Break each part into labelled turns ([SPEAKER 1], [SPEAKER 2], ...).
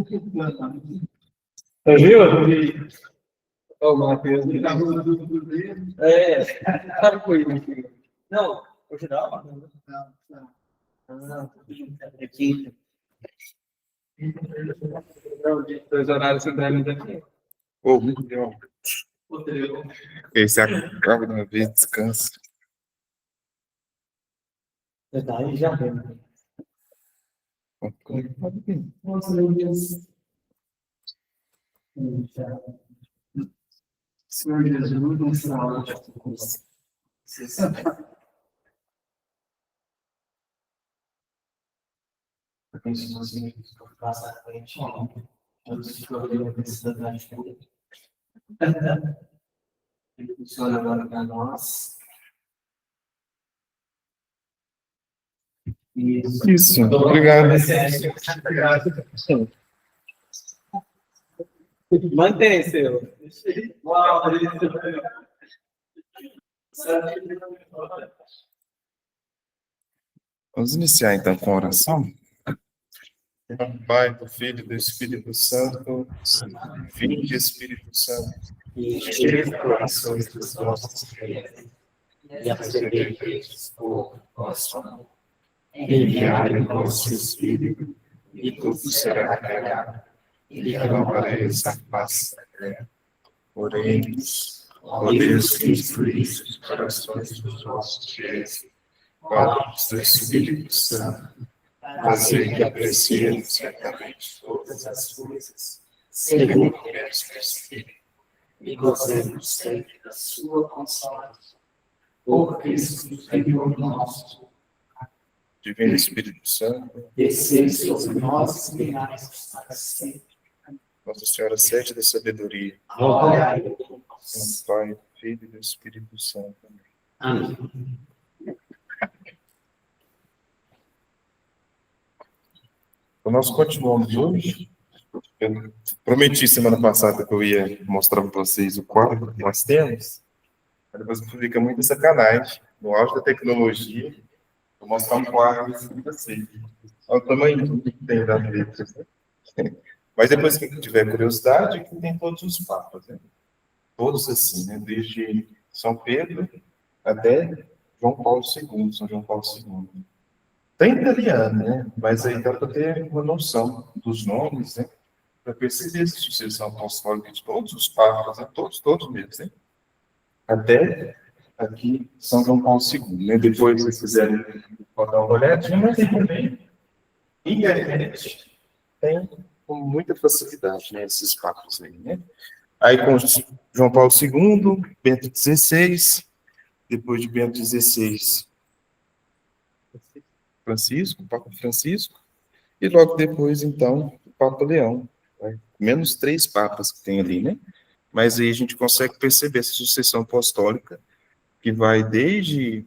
[SPEAKER 1] Você viu? Olha o Matheus. Sabe que foi isso? Não, hoje não. Não. Aqui. Dois horários centrais aqui.
[SPEAKER 2] Ô, muito legal. Esse acaba de uma vez, descansa.
[SPEAKER 1] Aí já vem. Senhor Jesus, não se fala de passa a frente, todos os problemas da gente. Ele funciona agora para nós.
[SPEAKER 2] Isso, obrigado.
[SPEAKER 1] Mantém seu. Uau,
[SPEAKER 2] Vamos iniciar então com a oração. Em nome do Pai, do Filho e do Espírito Santo. Vinde, Espírito Santo.
[SPEAKER 1] E enche os corações dos nossos fiéis e acendei-os por vosso amor. Enviai o vosso Espírito e tudo será criado e renovareis a face da terra.
[SPEAKER 2] Oremos.
[SPEAKER 1] Ó Deus que instruís os corações dos vossos fiéis,
[SPEAKER 2] Vós do Espírito Santo.
[SPEAKER 1] fazei que apreciemos certamente todas as coisas, segundo o mesmo Espírito, e gozemos sempre da sua consolação. Por Cristo, Senhor nosso,
[SPEAKER 2] Divino Espírito Santo.
[SPEAKER 1] descei sobre nós e brilhais para sempre.
[SPEAKER 2] Nossa Senhora, sede da sabedoria.
[SPEAKER 1] Glória a
[SPEAKER 2] Em nome do Pai, do Filho e do Espírito Santo.
[SPEAKER 1] Amém.
[SPEAKER 2] Então, nós continuamos hoje. Eu prometi semana passada que eu ia mostrar para vocês o quadro que nós temos. Mas depois fica muita sacanagem. No auge da tecnologia, vou mostrar um quadro assim para vocês. Olha o tamanho que tem das letras, né? Mas depois, quem tiver curiosidade, aqui tem todos os papas, né? Todos assim, né? Desde São Pedro até João Paulo II, São João Paulo II. Tem italiano, né? Mas aí dá para ter uma noção dos nomes, né? Para perceber essa sucessão apostólica de todos os papas, né? Todos mesmo, né? Até aqui São João Paulo II, né? Depois, se vocês quiserem dar uma olhadinha, mas tem também internet, tem com muita facilidade, né? Esses papas aí, né? Aí com João Paulo II, Bento XVI, depois de Bento XVI, Francisco, Papa Francisco, e logo depois, então, o Papa Leão. Né? Menos 3 papas que tem ali, né? Mas aí a gente consegue perceber essa sucessão apostólica que vai desde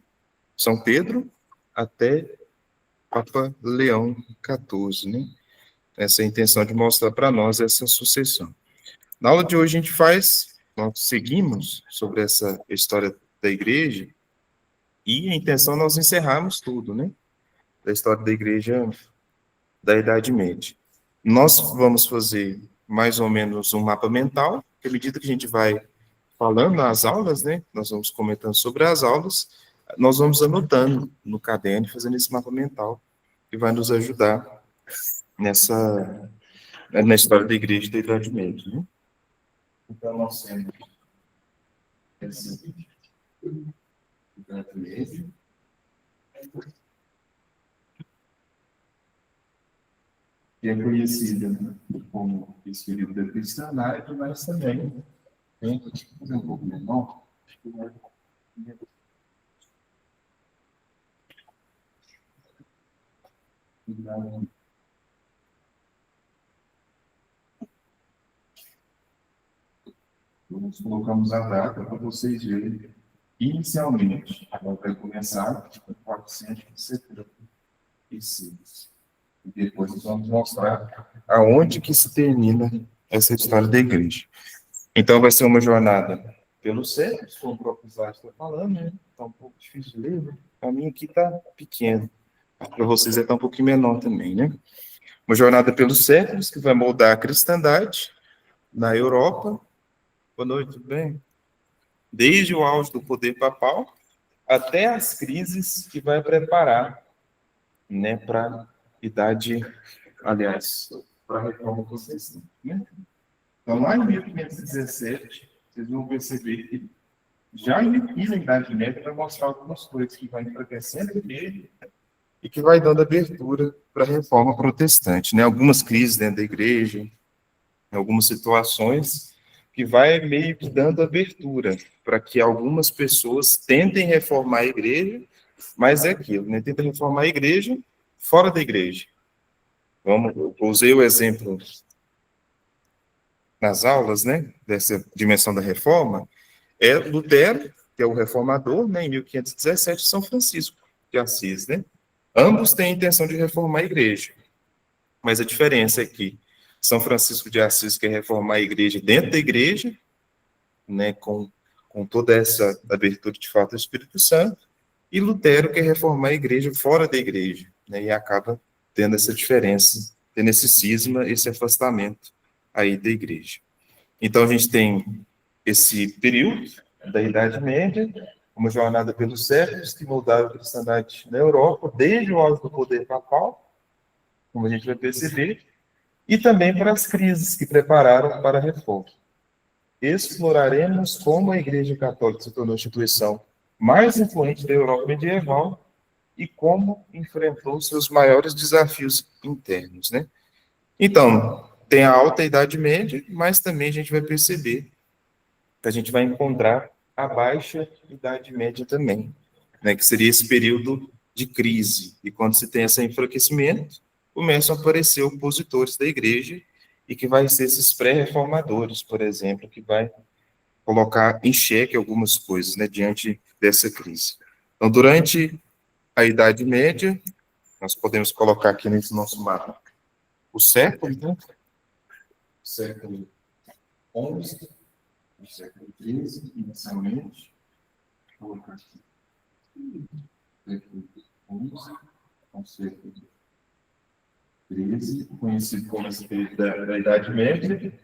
[SPEAKER 2] São Pedro até Papa Leão XIV, né? Essa é a intenção de mostrar para nós essa sucessão. Na aula de hoje nós seguimos sobre essa história da igreja e a intenção é nós encerrarmos tudo, né? Da história da igreja da Idade Média. Nós vamos fazer mais ou menos um mapa mental, que à medida que a gente vai falando nas aulas, né? Nós vamos comentando sobre as aulas, nós vamos anotando no caderno, fazendo esse mapa mental, que vai nos ajudar na história da igreja da Idade Média, né? Então, nós temos essa Idade Média, que é conhecida como esse período da cristandade, mas também tem um pouco menor. Nós colocamos a data para vocês verem. Inicialmente, ela vai começar em 476. E depois nós vamos mostrar aonde que se termina essa história da igreja. Então vai ser uma jornada pelos séculos, como o próprio Isaac está falando, né? Está um pouco difícil de ler, né? Para mim aqui está pequeno. Para vocês está um pouquinho menor também, né? Uma jornada pelos séculos que vai moldar a cristandade na Europa. Boa noite, tudo bem? Desde o auge do poder papal até as crises que vai preparar, né, para a idade, aliás, para a reforma protestante, né? Então, lá em 1517, vocês vão perceber que já na Idade Média vai mostrar algumas coisas que vai enfraquecendo a igreja e que vai dando abertura para a reforma protestante, né? Algumas crises dentro da igreja, algumas situações que vai meio que dando abertura para que algumas pessoas tentem reformar a igreja, mas é aquilo, né? Tenta reformar a igreja fora da igreja. Eu usei o exemplo nas aulas, né, dessa dimensão da reforma, é Lutero, que é o reformador, né, em 1517, São Francisco de Assis, né? Ambos têm a intenção de reformar a igreja, mas a diferença é que São Francisco de Assis quer reformar a igreja dentro da igreja, né, com toda essa abertura de fato do Espírito Santo, e Lutero quer reformar a igreja fora da igreja, né, e acaba tendo essa diferença, tendo esse cisma, esse afastamento aí da igreja. Então, a gente tem esse período da Idade Média, uma jornada pelos séculos que moldaram a cristandade na Europa, desde o auge do poder papal, como a gente vai perceber, e também para as crises que prepararam para a reforma. Exploraremos como a Igreja Católica se tornou a instituição mais influente da Europa medieval e como enfrentou seus maiores desafios internos, né? Então, tem a alta Idade Média, mas também a gente vai perceber que a gente vai encontrar a baixa Idade Média também, né, que seria esse período de crise. E quando se tem esse enfraquecimento, começam a aparecer opositores da igreja e que vai ser esses pré-reformadores, por exemplo, que vai colocar em xeque algumas coisas, né, diante dessa crise. Então, durante a Idade Média, nós podemos colocar aqui nesse nosso mapa o século, né? Século XI, o século XIII, inicialmente, vou colocar aqui, século XI, ao século XIII, conhecido como esse período da Idade Média,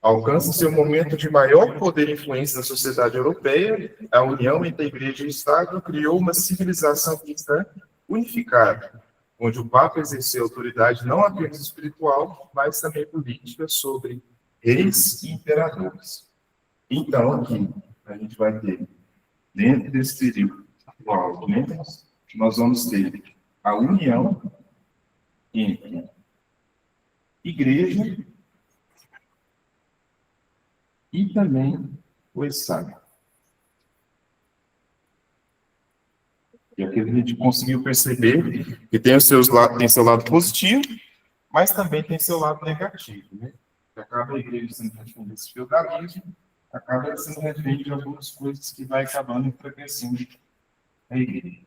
[SPEAKER 2] alcança seu momento de maior poder e influência na sociedade europeia. A união entre a Igreja e o Estado criou uma civilização cristã unificada, onde o Papa exerceu autoridade não apenas espiritual, mas também política sobre reis e imperadores. Então, aqui, a gente vai ter, dentro desse período atual, né, nós vamos ter a união entre igreja e também o Estado. E aqui a gente conseguiu perceber que tem seu lado positivo, mas também tem seu lado negativo, né? Acaba a igreja sendo refém desse feudalismo, acaba sendo refém de algumas coisas que vai acabando enfraquecendo a igreja.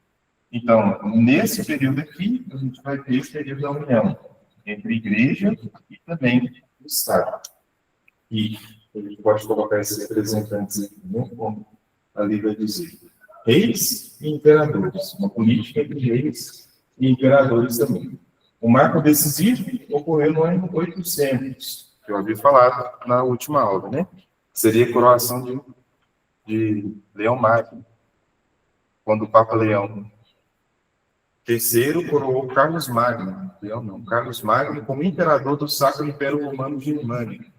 [SPEAKER 2] Então, nesse período aqui, a gente vai ter esse período da união entre igreja e também o Estado. E a gente pode colocar esses representantes aqui, né, como ali vai dizer, reis e imperadores, uma política entre reis e imperadores também. O marco decisivo ocorreu no ano 800, que eu havia falado na última aula, né? Seria a coroação de Leão Magno, quando o Papa Leão III coroou Carlos Magno, Carlos Magno como imperador do Sacro Império Romano Germânico.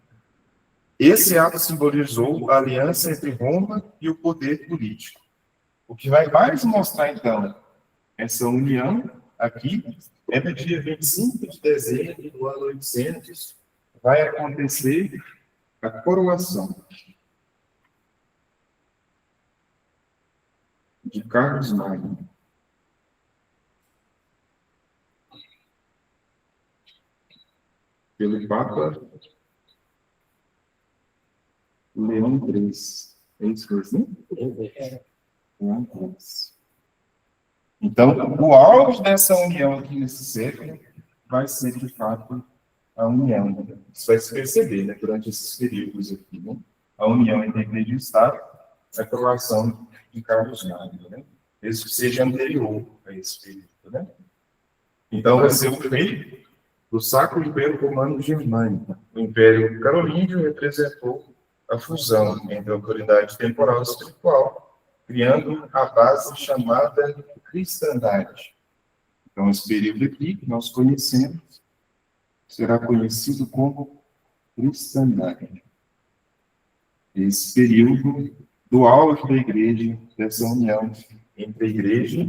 [SPEAKER 2] Esse ato simbolizou a aliança entre Roma e o poder político. O que vai mais mostrar, então, essa união aqui é no dia 25 de dezembro do ano 800, vai acontecer a coroação de Carlos Magno. Pelo Papa Leão III. É isso mesmo? Leão III. Então, o auge dessa união aqui nesse século vai ser, de fato, a união. Isso vai se perceber, né, durante esses períodos aqui, né? A união entre a Igreja e o Estado, a coroação de Carlos Magno, né? Isso seja anterior a esse período, né? Então, vai ser o rei do Sacro Império Romano Germânico. O Império Carolíngio representou a fusão entre a autoridade temporal e espiritual, criando a base chamada cristandade. Então, esse período aqui que nós conhecemos será conhecido como cristandade. Esse período do auge da igreja, dessa união entre a igreja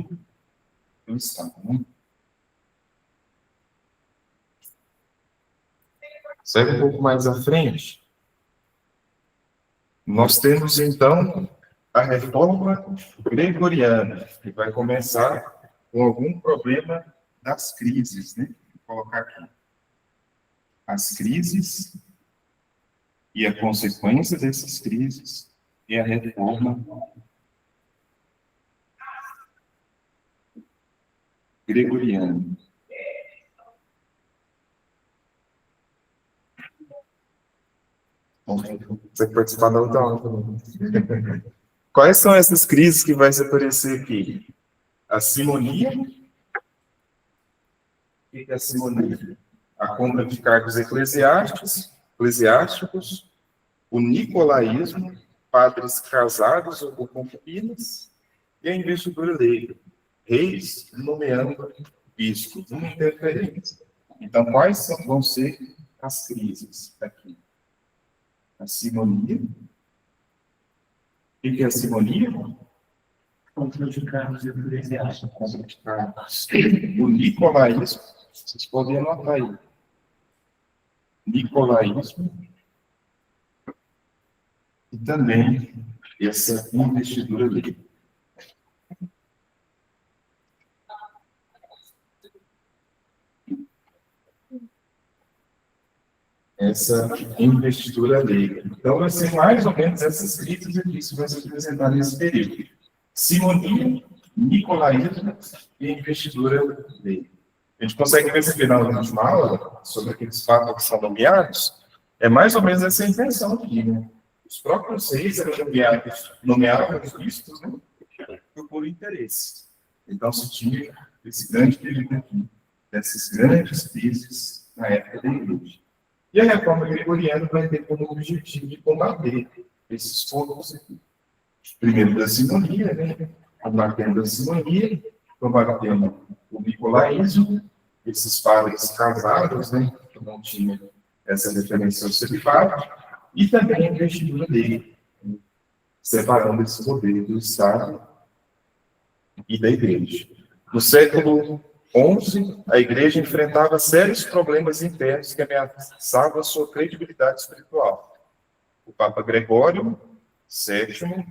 [SPEAKER 2] e o Estado. Né? Segue um pouco mais à frente. Nós temos, então, a reforma gregoriana, que vai começar com algum problema das crises, né? Vou colocar aqui. As crises e a consequência dessas crises é a reforma gregoriana. Você participar da outra aula também. Quais são essas crises que vai se aparecer aqui? A simonia. O que é a simonia? A compra de cargos eclesiásticos, o nicolaísmo, padres casados ou concubinas, e a investidura leiga, reis nomeando bispos, uma interferência. Então, quais vão ser as crises aqui? A simonia. O que é a simonia?
[SPEAKER 1] Compra de cargos eclesiásticos.
[SPEAKER 2] Compra de cargos. O nicolaísmo, vocês podem anotar aí. Nicolaísmo. E também essa investidura livre. Essa investidura leiga. Então, vai ser mais ou menos essas crises aqui que vai se apresentar nesse período. Simonia, nicolaísmo e investidura leiga. A gente consegue perceber na última aula, sobre aqueles fatos que são nomeados, é mais ou menos essa a intenção aqui, né? Os próprios reis eram nomeavam os bispos, né? Por interesse. Então, se tinha esse grande período aqui, dessas grandes crises na época da igreja. E a reforma gregoriana vai ter como objetivo de combater esses pontos aqui. Primeiro da simonia, né? Combatendo a simonia, combatendo o nicolaísmo, esses padres casados, né? Que não tinham essa referência ao celibato, e também a investidura dele, separando esse poder do Estado e da igreja. No século XI, a igreja enfrentava sérios problemas internos que ameaçavam a sua credibilidade espiritual. O Papa Gregório VII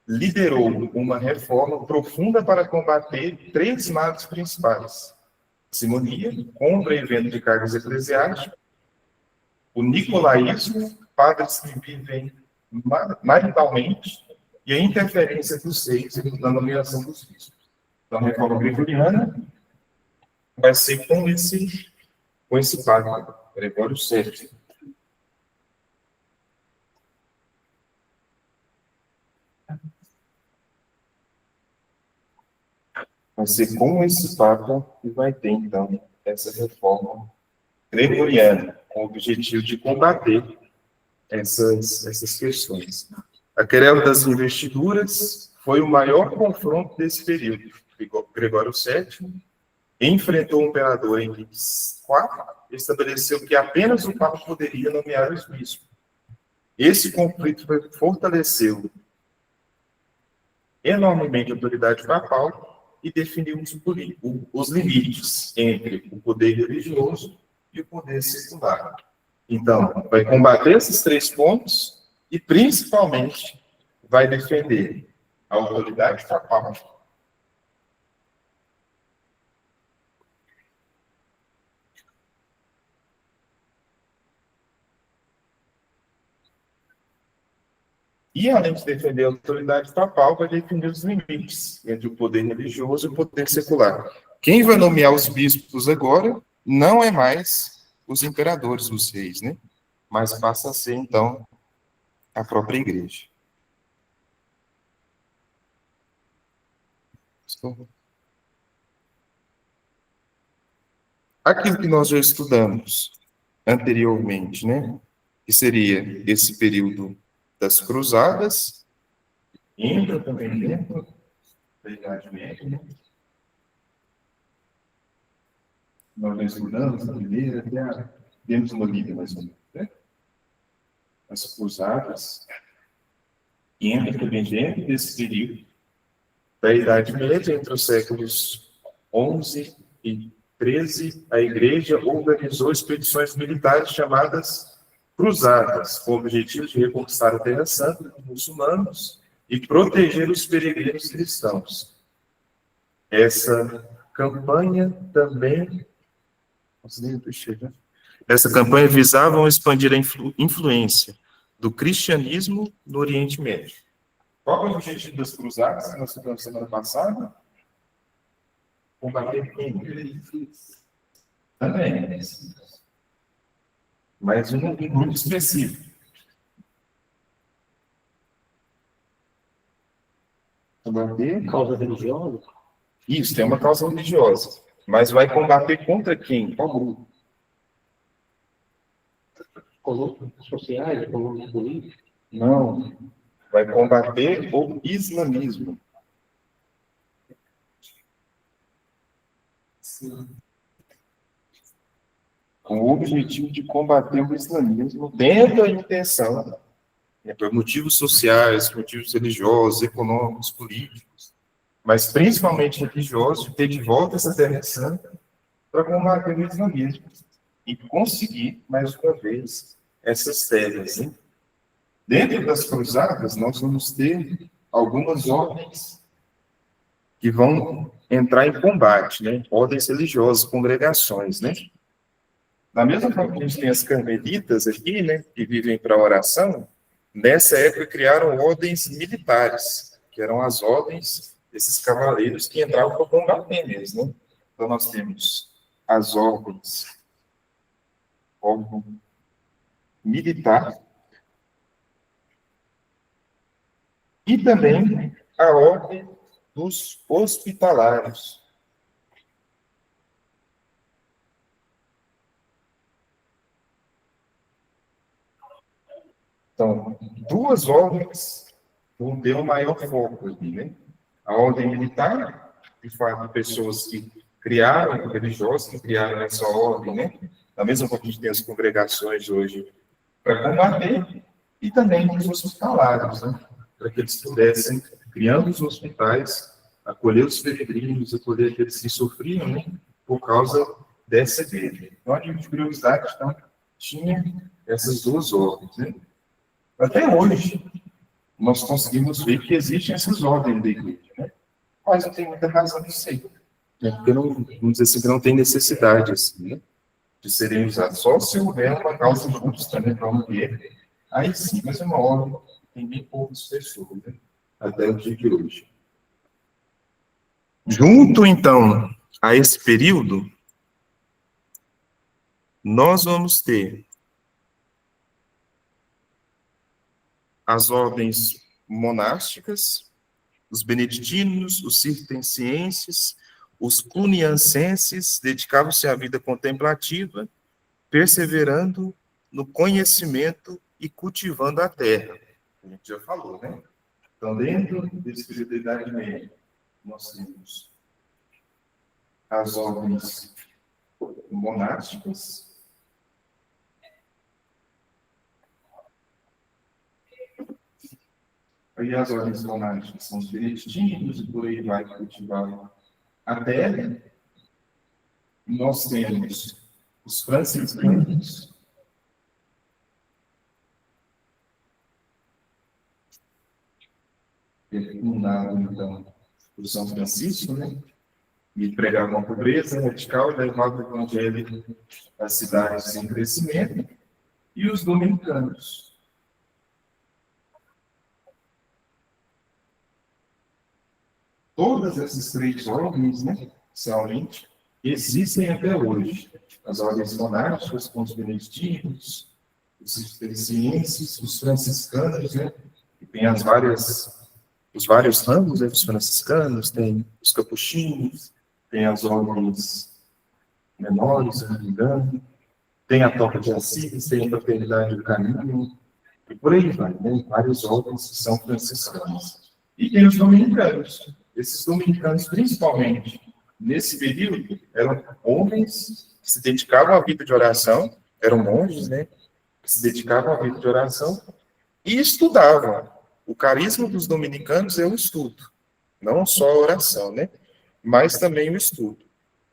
[SPEAKER 2] liderou uma reforma profunda para combater três males principais: a simonia, compra e venda de cargos eclesiásticos, o nicolaísmo, padres que vivem maritalmente, e a interferência dos reis na nomeação dos bispos. Então, a reforma gregoriana vai ser com esse Papa, Gregório VII. Vai ser com esse Papa que vai ter, então, essa reforma gregoriana, com o objetivo de combater essas questões. A querela das investiduras foi o maior confronto desse período. Gregório VII enfrentou o imperador Henrique IV, estabeleceu que apenas o Papa poderia nomear os bispos. Esse conflito fortaleceu enormemente a autoridade papal e definiu os limites entre o poder religioso e o poder secular. Então, vai combater esses três pontos e, principalmente, vai defender a autoridade papal. E, além de defender a autoridade papal, vai defender os limites entre o poder religioso e o poder secular. Quem vai nomear os bispos agora não é mais os imperadores, os reis, né? Mas passa a ser, então, a própria igreja. aquilo que nós já estudamos anteriormente, né? Que seria esse período das cruzadas, entra também dentro da Idade Média, né? Nós já estudamos a primeira, temos uma Bíblia mais ou menos, né? As cruzadas, entra também dentro desse período da Idade Média, entre os séculos 11 e 13, a Igreja organizou expedições militares chamadas cruzadas, com o objetivo de reconquistar a Terra Santa dos muçulmanos e proteger os peregrinos cristãos. Essa campanha visava expandir a influência do cristianismo no Oriente Médio. Qual é o objetivo das cruzadas que nós estudamos semana passada? Combater quem? Também. Mas um grupo específico. Combater.
[SPEAKER 1] Causa religiosa?
[SPEAKER 2] Isso, tem uma causa religiosa. Mas vai combater contra quem? Qual grupo?
[SPEAKER 1] Colônias sociais, colônias políticas?
[SPEAKER 2] Não. Vai combater o islamismo. Sim. Com o objetivo de combater o islamismo dentro da intenção, por motivos sociais, motivos religiosos, econômicos, políticos, mas principalmente religiosos, de ter de volta essa Terra Santa para combater o islamismo e conseguir, mais uma vez, essas terras. Hein? Dentro das cruzadas, nós vamos ter algumas ordens que vão entrar em combate, né? Ordens religiosas, congregações, né? Da mesma forma que a gente tem as carmelitas aqui, né, que vivem para a oração, nessa época criaram ordens militares, que eram as ordens desses cavaleiros que entravam para combater mesmo, né? Então nós temos as ordens militar e também a ordem dos hospitalários. Então, duas ordens vão ter um maior foco aqui, né? A ordem militar, de fato, pessoas que criaram, religiosos que criaram essa ordem, né? Da mesma forma que a gente tem as congregações hoje para combater, e também os hospitalários, né? Para que eles pudessem, criando os hospitais, acolher os peregrinos, acolher aqueles que sofriam, né? Por causa dessa igreja. Então, a nível de curiosidade, então, tinha essas duas ordens, né? Até hoje, nós conseguimos ver que existem essas ordens da igreja, né? Mas não tem muita razão de ser. Né? Porque não, vamos dizer assim, que não tem necessidade assim, né? De serem usados. Só se houver uma causa justa, né, para uma guerra. Aí sim, mas é uma ordem que tem bem poucas pessoas, né? Até o dia de hoje. Junto, então, a esse período, nós vamos ter as ordens monásticas, os beneditinos, os cistercienses, os cluniacenses dedicavam-se à vida contemplativa, perseverando no conhecimento e cultivando a terra. A gente já falou, né? Então, dentro desse período da Idade Média, nós temos as ordens monásticas, aí as ordens monásticas são os beneditinos, e por aí vai cultivar a terra. Nós temos os franciscanos, fundado, então, por São Francisco, né? E pregavam a pobreza radical e levavam o evangelho às cidades em crescimento. E os dominicanos. Todas essas três ordens, né, realmente, existem até hoje. As ordens monásticas, com os beneditinos, os cistercienses, os franciscanos, né, que tem os vários ramos, né, dos franciscanos, tem os capuchinhos, tem as ordens menores, se não me engano. Tem a Toca de Assis, tem a Fraternidade do Caminho, e por aí vai, né? Vários ordens que são franciscanos. E tem os dominicanos. Esses dominicanos, principalmente, nesse período, eram homens que se dedicavam à vida de oração, eram monges, né? Que se dedicavam à vida de oração e estudavam. O carisma dos dominicanos é o estudo, não só a oração, né? Mas também o estudo.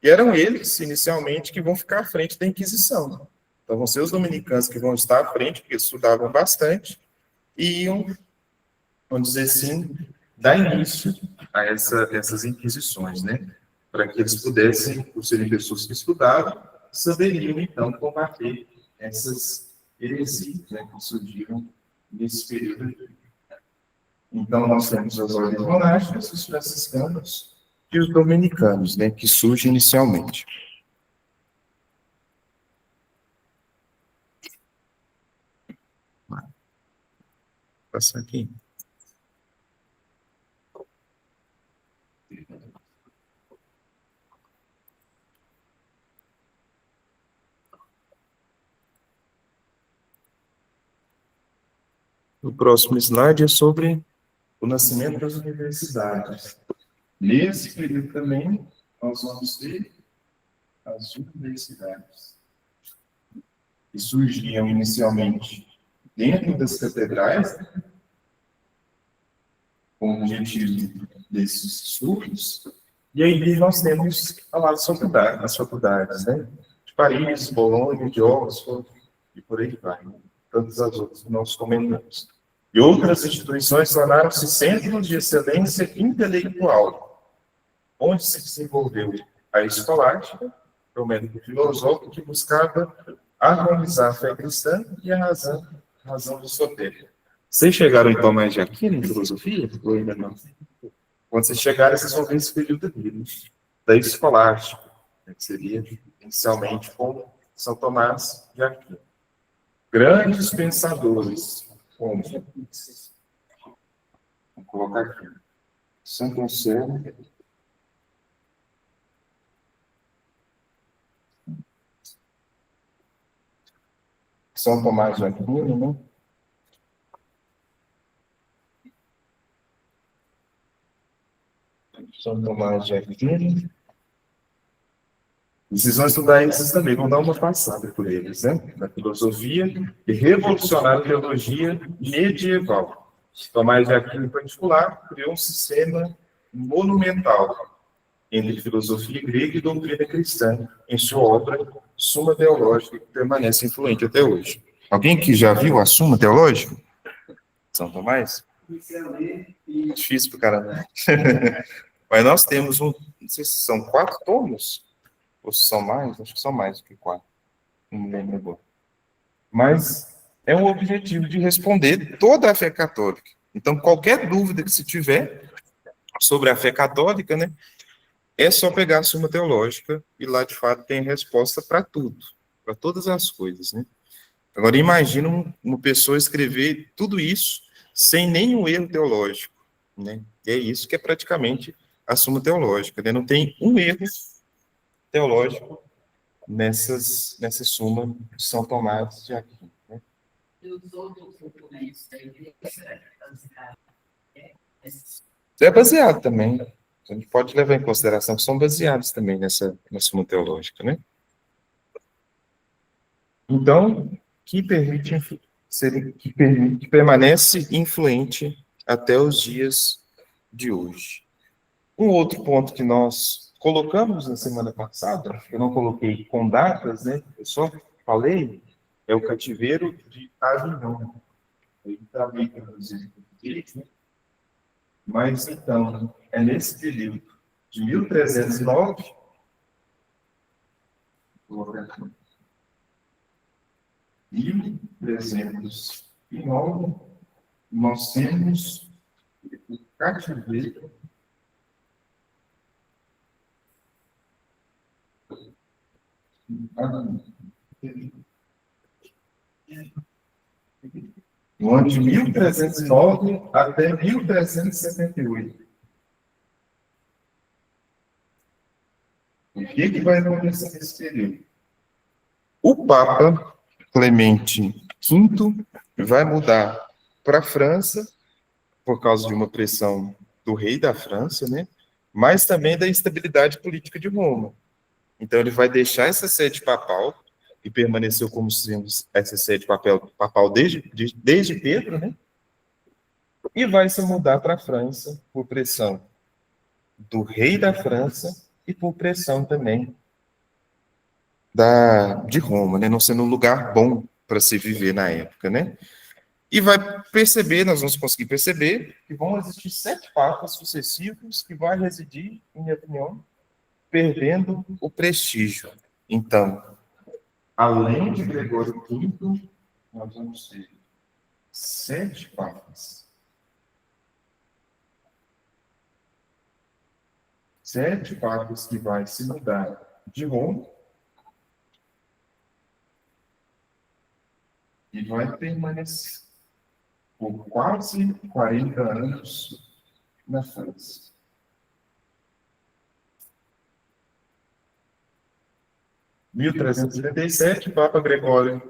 [SPEAKER 2] E eram eles, inicialmente, que vão ficar à frente da Inquisição. Então, vão ser os dominicanos que vão estar à frente, porque estudavam bastante, e iam, vamos dizer assim, dar início a essas inquisições, né? Para que eles pudessem, por serem pessoas que estudavam, saberiam, então, combater essas heresias, né, que surgiram nesse período. Então, nós temos as ordens monásticas, os franciscanos e os dominicanos, né, que surgem inicialmente. Vou passar aqui. O próximo slide é sobre o nascimento das universidades. Nesse período também, nós vamos ter as universidades, que surgiam inicialmente dentro das catedrais, com o objetivo desses estudos, e aí nós temos as faculdades, né? De Paris, Bolonha, de Oxford, e por aí vai. Tantas as outras que nós comentamos. E outras instituições tornaram-se centros de excelência intelectual, onde se desenvolveu a escolástica, o método filosófico que buscava harmonizar a fé cristã e a razão aristotélica. Vocês chegaram em Tomás de Aquino, em filosofia? Ou ainda não? Quando vocês chegarem, vocês vão ver esse período aqui, da escolástica, que seria inicialmente com São Tomás de Aquino. Grandes pensadores, como, vou colocar aqui, Santo Anselmo, São Tomás de Aquino, né? São Tomás de Aquino. Vocês vão estudar esses também, vão dar uma passada por eles, né? Na filosofia e revolucionar a teologia medieval. Tomás de Aquino, em particular, criou um sistema monumental entre filosofia grega e doutrina cristã, em sua obra Suma Teológica, que permanece influente até hoje. Alguém que já viu a Suma Teológica? São Tomás? Difícil para caramba. Mas nós temos não sei se são 4 tomos, ou se são mais, acho que são mais do que 4. Não me lembro agora. Mas é um objetivo de responder toda a fé católica. Então, qualquer dúvida que se tiver sobre a fé católica, né, é só pegar a Suma Teológica e lá, de fato, tem resposta para tudo, para todas as coisas, né? Agora, imagina uma pessoa escrever tudo isso sem nenhum erro teológico, né? E é isso que é praticamente a Suma Teológica, né? Não tem um erro teológico nessa Suma de São Tomás de Aquino, né?
[SPEAKER 1] E os outros documentos da igreja,
[SPEAKER 2] É baseado também. A gente pode levar em consideração que são baseados também na Suma Teológica, né? Então, que permanece influente até os dias de hoje. Um outro ponto que nós colocamos na semana passada, eu não coloquei com datas, né? Eu só falei, é o cativeiro de Avignon. Ele está bem traduzido em português, né? Mas, então, é nesse período de 1309, nós temos o cativeiro no ano de 1309 até 1378. que vai acontecer nesse período? O Papa Clemente V vai mudar para a França, por causa de uma pressão do rei da França, né? Mas também da instabilidade política de Roma. Então, ele vai deixar essa sede papal, e permaneceu como sendo essa sede papal desde Pedro, né? E vai se mudar para a França por pressão do rei da França e por pressão também de Roma, né? Não sendo um lugar bom para se viver na época, né? E vai perceber, nós vamos conseguir perceber, que vão existir 7 papas sucessivos que vão residir em Avignon, perdendo o prestígio. Então, além de Gregório V, nós vamos ter 7 papas. 7 papas que vai se mudar de Roma e vai permanecer por quase 40 anos na França. Em 1377, Papa Gregório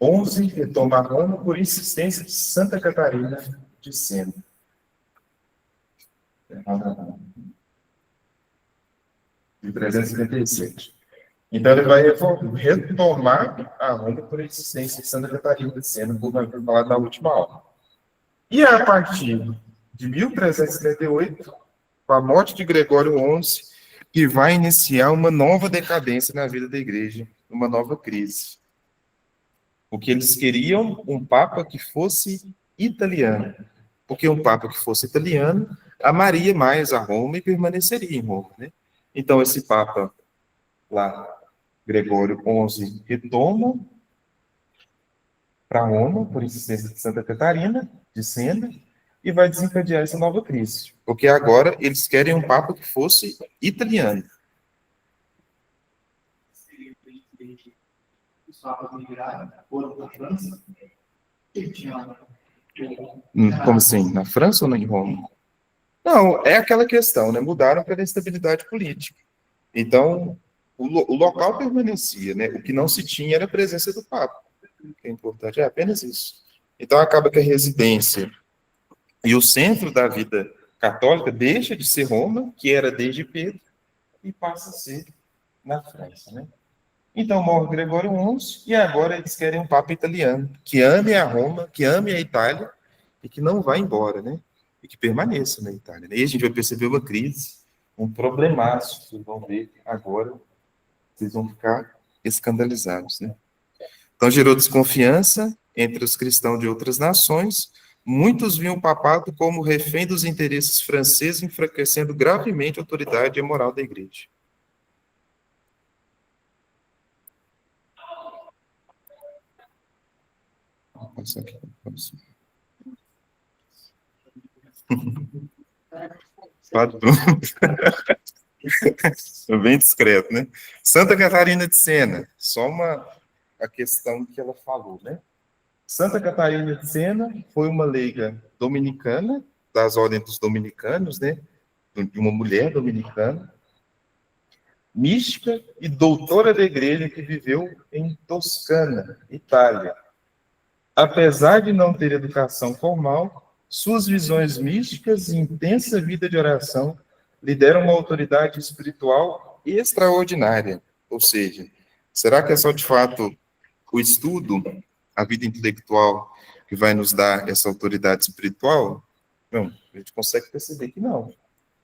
[SPEAKER 2] XI retoma Roma por insistência de Santa Catarina de Sena. 1377. Então, ele vai retomar a Roma por insistência de Santa Catarina de Sena, como eu vou falar na última aula. E a partir de 1378, com a morte de Gregório XI, que vai iniciar uma nova decadência na vida da igreja, uma nova crise. Porque eles queriam um papa que fosse italiano. Porque um papa que fosse italiano amaria mais a Roma e permaneceria em Roma, né? Então, esse papa lá, Gregório XI, retoma para Roma, por insistência de Santa Catarina, de Sena, e vai desencadear essa nova crise. Porque agora eles querem um papa que fosse italiano.
[SPEAKER 1] Os papas migraram, foram para a França.
[SPEAKER 2] Como assim? Na França ou em Roma? Não, é aquela questão, né? Mudaram pela instabilidade política. Então, o local permanecia, né? O que não se tinha era a presença do Papa. O que é importante é apenas isso. Então, acaba que a residência e o centro da vida católica deixa de ser Roma, que era desde Pedro, e passa a ser na França, né? Então, morre Gregório XI, e agora eles querem um Papa italiano, que ame a Roma, que ame a Itália, e que não vá embora, né? E que permaneça na Itália. E a gente vai perceber uma crise, um problemaço, vocês vão ver agora, vocês vão ficar escandalizados, né? Então, gerou desconfiança entre os cristãos de outras nações. Muitos viam o papado como refém dos interesses franceses, enfraquecendo gravemente a autoridade e a moral da igreja. Vou passar aqui. Bem discreto, né? Santa Catarina de Sena, só a questão que ela falou, né? Santa Catarina de Sena foi uma leiga dominicana, das ordens dos dominicanos, né? De uma mulher dominicana, mística e doutora da igreja que viveu em Toscana, Itália. Apesar de não ter educação formal, suas visões místicas e intensa vida de oração lhe deram uma autoridade espiritual extraordinária. Ou seja, será que é só de fato o estudo, a vida intelectual, que vai nos dar essa autoridade espiritual? Não, a gente consegue perceber que não.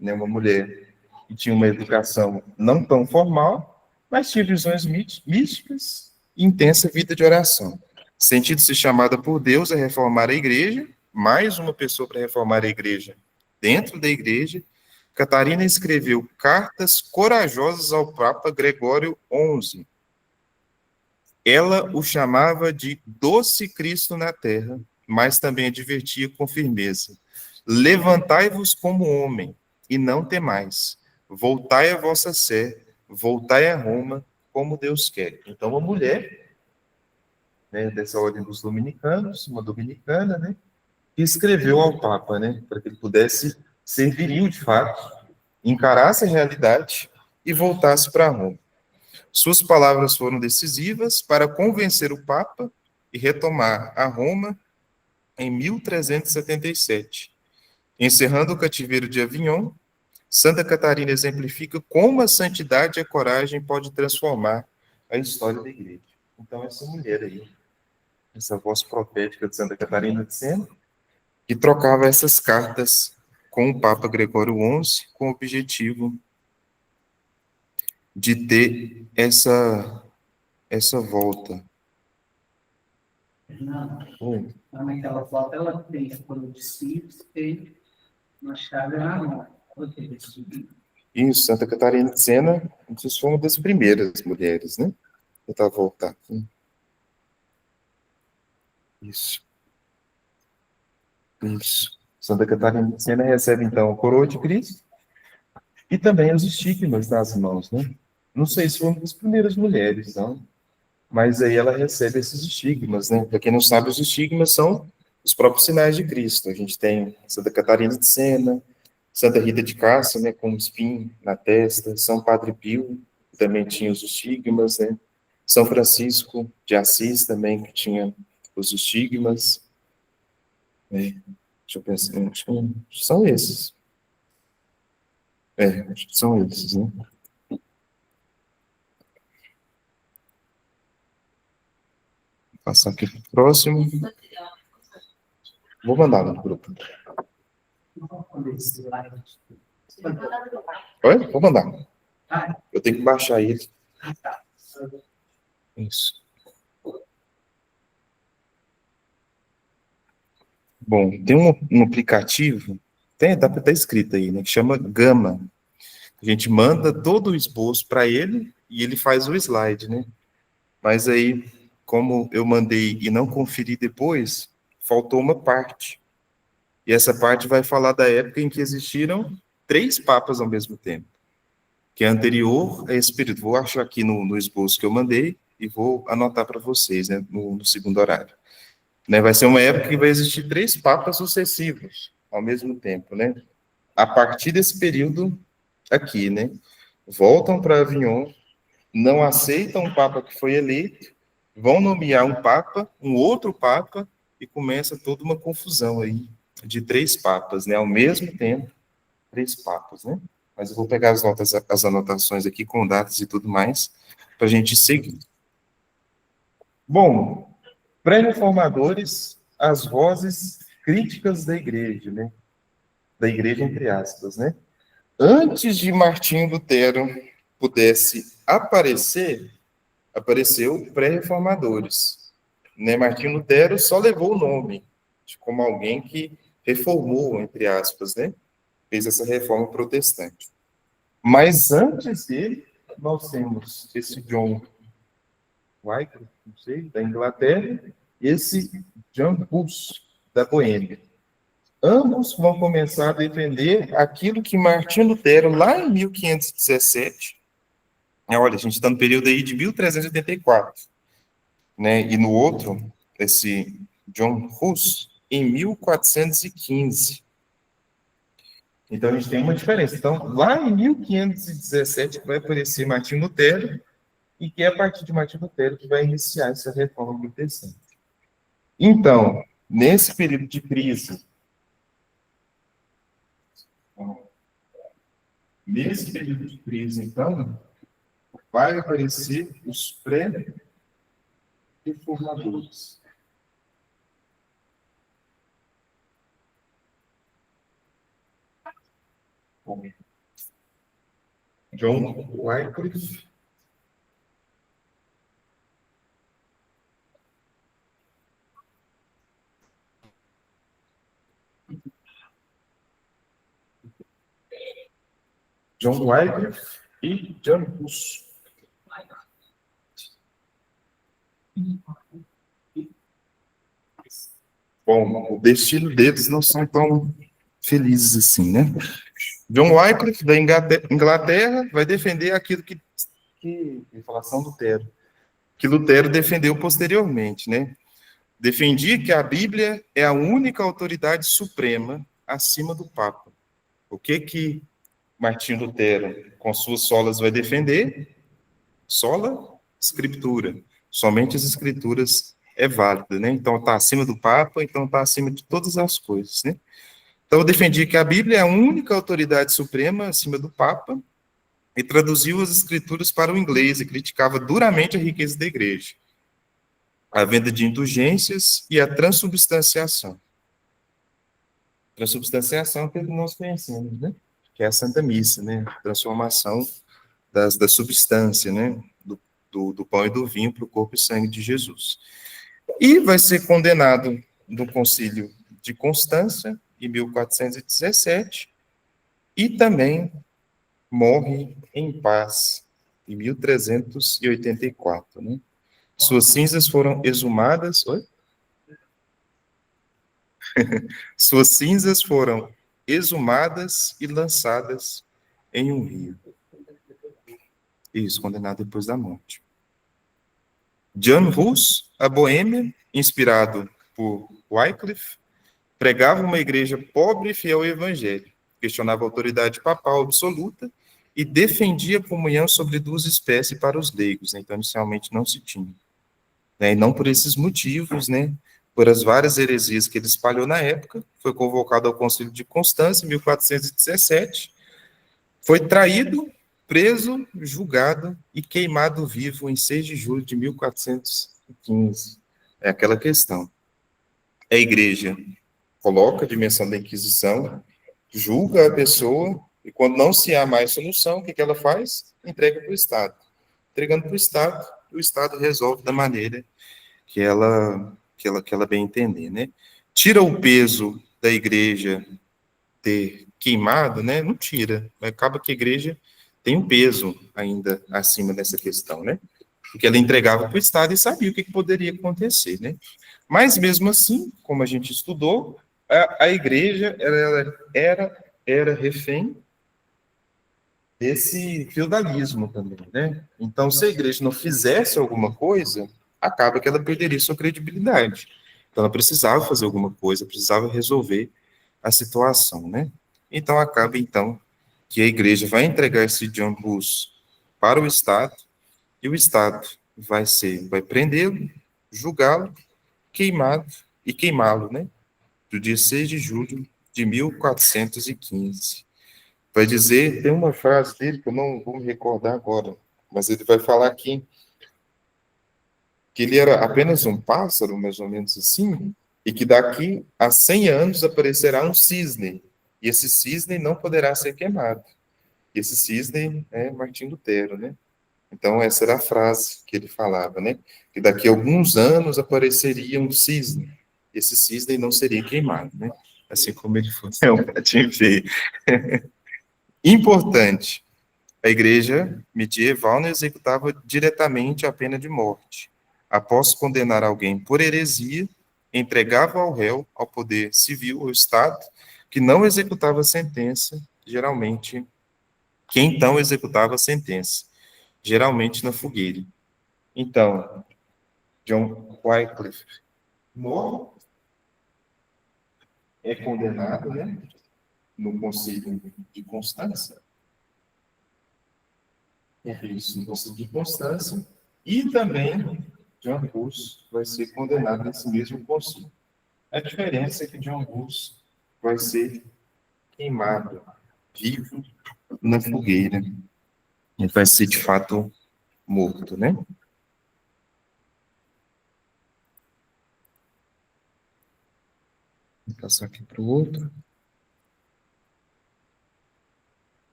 [SPEAKER 2] Né? Uma mulher que tinha uma educação não tão formal, mas tinha visões místicas e intensa vida de oração. Sentindo-se chamada por Deus a reformar a igreja, mais uma pessoa para reformar a igreja dentro da igreja, Catarina escreveu cartas corajosas ao Papa Gregório XI. Ela o chamava de doce Cristo na terra, mas também advertia com firmeza: levantai-vos como homem, e não temais. Voltai à vossa sé, voltai a Roma, como Deus quer. Então, uma mulher, né, dessa ordem dos dominicanos, uma dominicana, né, que escreveu ao Papa, né, para que ele pudesse ser viril de fato, encarasse a realidade e voltasse para Roma. Suas palavras foram decisivas para convencer o Papa e retomar a Roma em 1377. Encerrando o cativeiro de Avignon, Santa Catarina exemplifica como a santidade e a coragem pode transformar a história da igreja. Então, essa mulher aí, essa voz profética de Santa Catarina de Sena, que trocava essas cartas com o Papa Gregório XI, com o objetivo de ter essa volta.
[SPEAKER 1] Não, naquela volta ela tem a coroa de espíritos, tem uma chave na mão.
[SPEAKER 2] Isso, Santa Catarina de Sena, não sei se foi uma das primeiras mulheres, né? Tentar voltar. Isso. Isso. Santa Catarina de Sena recebe, então, a coroa de Cristo e também os estigmas nas mãos, né? Não sei se foi uma das primeiras mulheres, não, mas aí ela recebe esses estigmas, né? Para quem não sabe, os estigmas são os próprios sinais de Cristo. A gente tem Santa Catarina de Sena, Santa Rita de Cássia, né, com um espinho na testa, São Padre Pio, que também tinha os estigmas, né? São Francisco de Assis também, que tinha os estigmas. Deixa eu pensar, acho que são esses. Acho que são esses, né? Vou passar aqui para o próximo. Vou mandar no grupo. Oi? Vou mandar. Eu tenho que baixar ele. Isso. Bom, tem um aplicativo, tá escrito aí, né, que chama Gama. A gente manda todo o esboço para ele e ele faz o slide, né? Mas aí, como eu mandei e não conferi depois, faltou uma parte. E essa parte vai falar da época em que existiram 3 papas ao mesmo tempo, que é anterior a esse período. Vou achar aqui no esboço que eu mandei e vou anotar para vocês, né, no segundo horário. Né, vai ser uma época que vai existir 3 papas sucessivos ao mesmo tempo, né? A partir desse período aqui, né? Voltam para Avignon, não aceitam o papa que foi eleito, vão nomear um papa, um outro papa, e começa toda uma confusão aí de 3 papas, né? Ao mesmo tempo, 3 papas, né? Mas eu vou pegar as anotações aqui com datas e tudo mais, para a gente seguir. Bom, pré-reformadores, as vozes críticas da igreja, né? Da igreja, entre aspas, né? Antes de Martinho Lutero pudesse apareceu pré-reformadores. Né? Martinho Lutero só levou o nome, como alguém que reformou, entre aspas, né? Fez essa reforma protestante. Mas antes dele, nós temos esse John Wycliffe, não sei, da Inglaterra, e esse John Hus, da Boêmia. Ambos vão começar a defender aquilo que Martinho Lutero, lá em 1517, olha, a gente está no período aí de 1384, né? E no outro, esse John Hus, em 1415. Então, a gente tem uma diferença. Então, lá em 1517, vai aparecer Martinho Lutero, e que é a partir de Martinho Lutero que vai iniciar essa reforma protestante. Então, nesse período de crise, então, vai aparecer os pré-reformadores. John Wycliffe. John Wycliffe e John Hus. Bom, o destino deles não são tão felizes assim, né? John Wycliffe, da Inglaterra, vai defender aquilo que falar São Lutero, que Lutero defendeu posteriormente, né? Defendia que a Bíblia é a única autoridade suprema acima do Papa. O que Martinho Lutero, com suas solas, vai defender sola escritura. Somente as escrituras é válida, né? Então está acima do Papa, então está acima de todas as coisas, né? Então eu defendi que a Bíblia é a única autoridade suprema acima do Papa e traduziu as escrituras para o inglês e criticava duramente a riqueza da igreja, a venda de indulgências e a transubstanciação. Transubstanciação que nós conhecemos, né? Que é a Santa Missa, né? Transformação da substância, né? Do pão e do vinho para o corpo e sangue de Jesus. E vai ser condenado no Concílio de Constância, em 1417, e também morre em paz, em 1384, né? Suas cinzas foram exumadas. Oi? Suas cinzas foram exumadas e lançadas em um rio. Isso, condenado depois da morte. Jan Hus, a Boêmia, inspirado por Wycliffe, pregava uma igreja pobre e fiel ao evangelho, questionava a autoridade papal absoluta e defendia a comunhão sobre duas espécies para os leigos, né? Então, inicialmente não se tinha. Né? E não por esses motivos, né? Por as várias heresias que ele espalhou na época, foi convocado ao Concílio de Constância, em 1417, foi traído, preso, julgado e queimado vivo em 6 de julho de 1415. É aquela questão. A igreja coloca a dimensão da Inquisição, julga a pessoa, e quando não se há mais solução, o que ela faz? Entrega para o Estado. Entregando para o Estado resolve da maneira que ela bem entender, né? Tira o peso da igreja ter queimado, né? Não tira. Acaba que a igreja tem um peso ainda acima dessa questão, né? Porque ela entregava para o Estado e sabia o que poderia acontecer, né? Mas mesmo assim, como a gente estudou, a igreja era refém desse feudalismo também, né? Então, se a igreja não fizesse alguma coisa, acaba que ela perderia sua credibilidade. Então, ela precisava fazer alguma coisa, precisava resolver a situação, né? Então, acaba, então, que a igreja vai entregar esse John Hus para o Estado, e o Estado vai prendê-lo, julgá-lo, queimá-lo, né? Do dia 6 de julho de 1415. Vai dizer, tem uma frase dele que eu não vou me recordar agora, mas ele vai falar aqui que ele era apenas um pássaro, mais ou menos assim, e que daqui a 100 anos aparecerá um cisne, e esse cisne não poderá ser queimado. E esse cisne é Martim Lutero, né? Então, essa era a frase que ele falava, né? Que daqui a alguns anos apareceria um cisne, e esse cisne não seria queimado, né? Assim como ele foi. É um patinho feio. Importante. A igreja medieval não executava diretamente a pena de morte. Após condenar alguém por heresia, entregava ao réu, ao poder civil, ao Estado, que não executava a sentença, geralmente, que então executava a sentença, geralmente na fogueira. Então, John Wycliffe morre, é condenado, né, no Concílio de Constância, isso, no Concílio de Constância, e também John Hus vai ser condenado nesse mesmo concílio. A diferença é que John Hus vai ser queimado vivo na fogueira. Ele vai ser, de fato, morto, né? Vou passar aqui para o outro.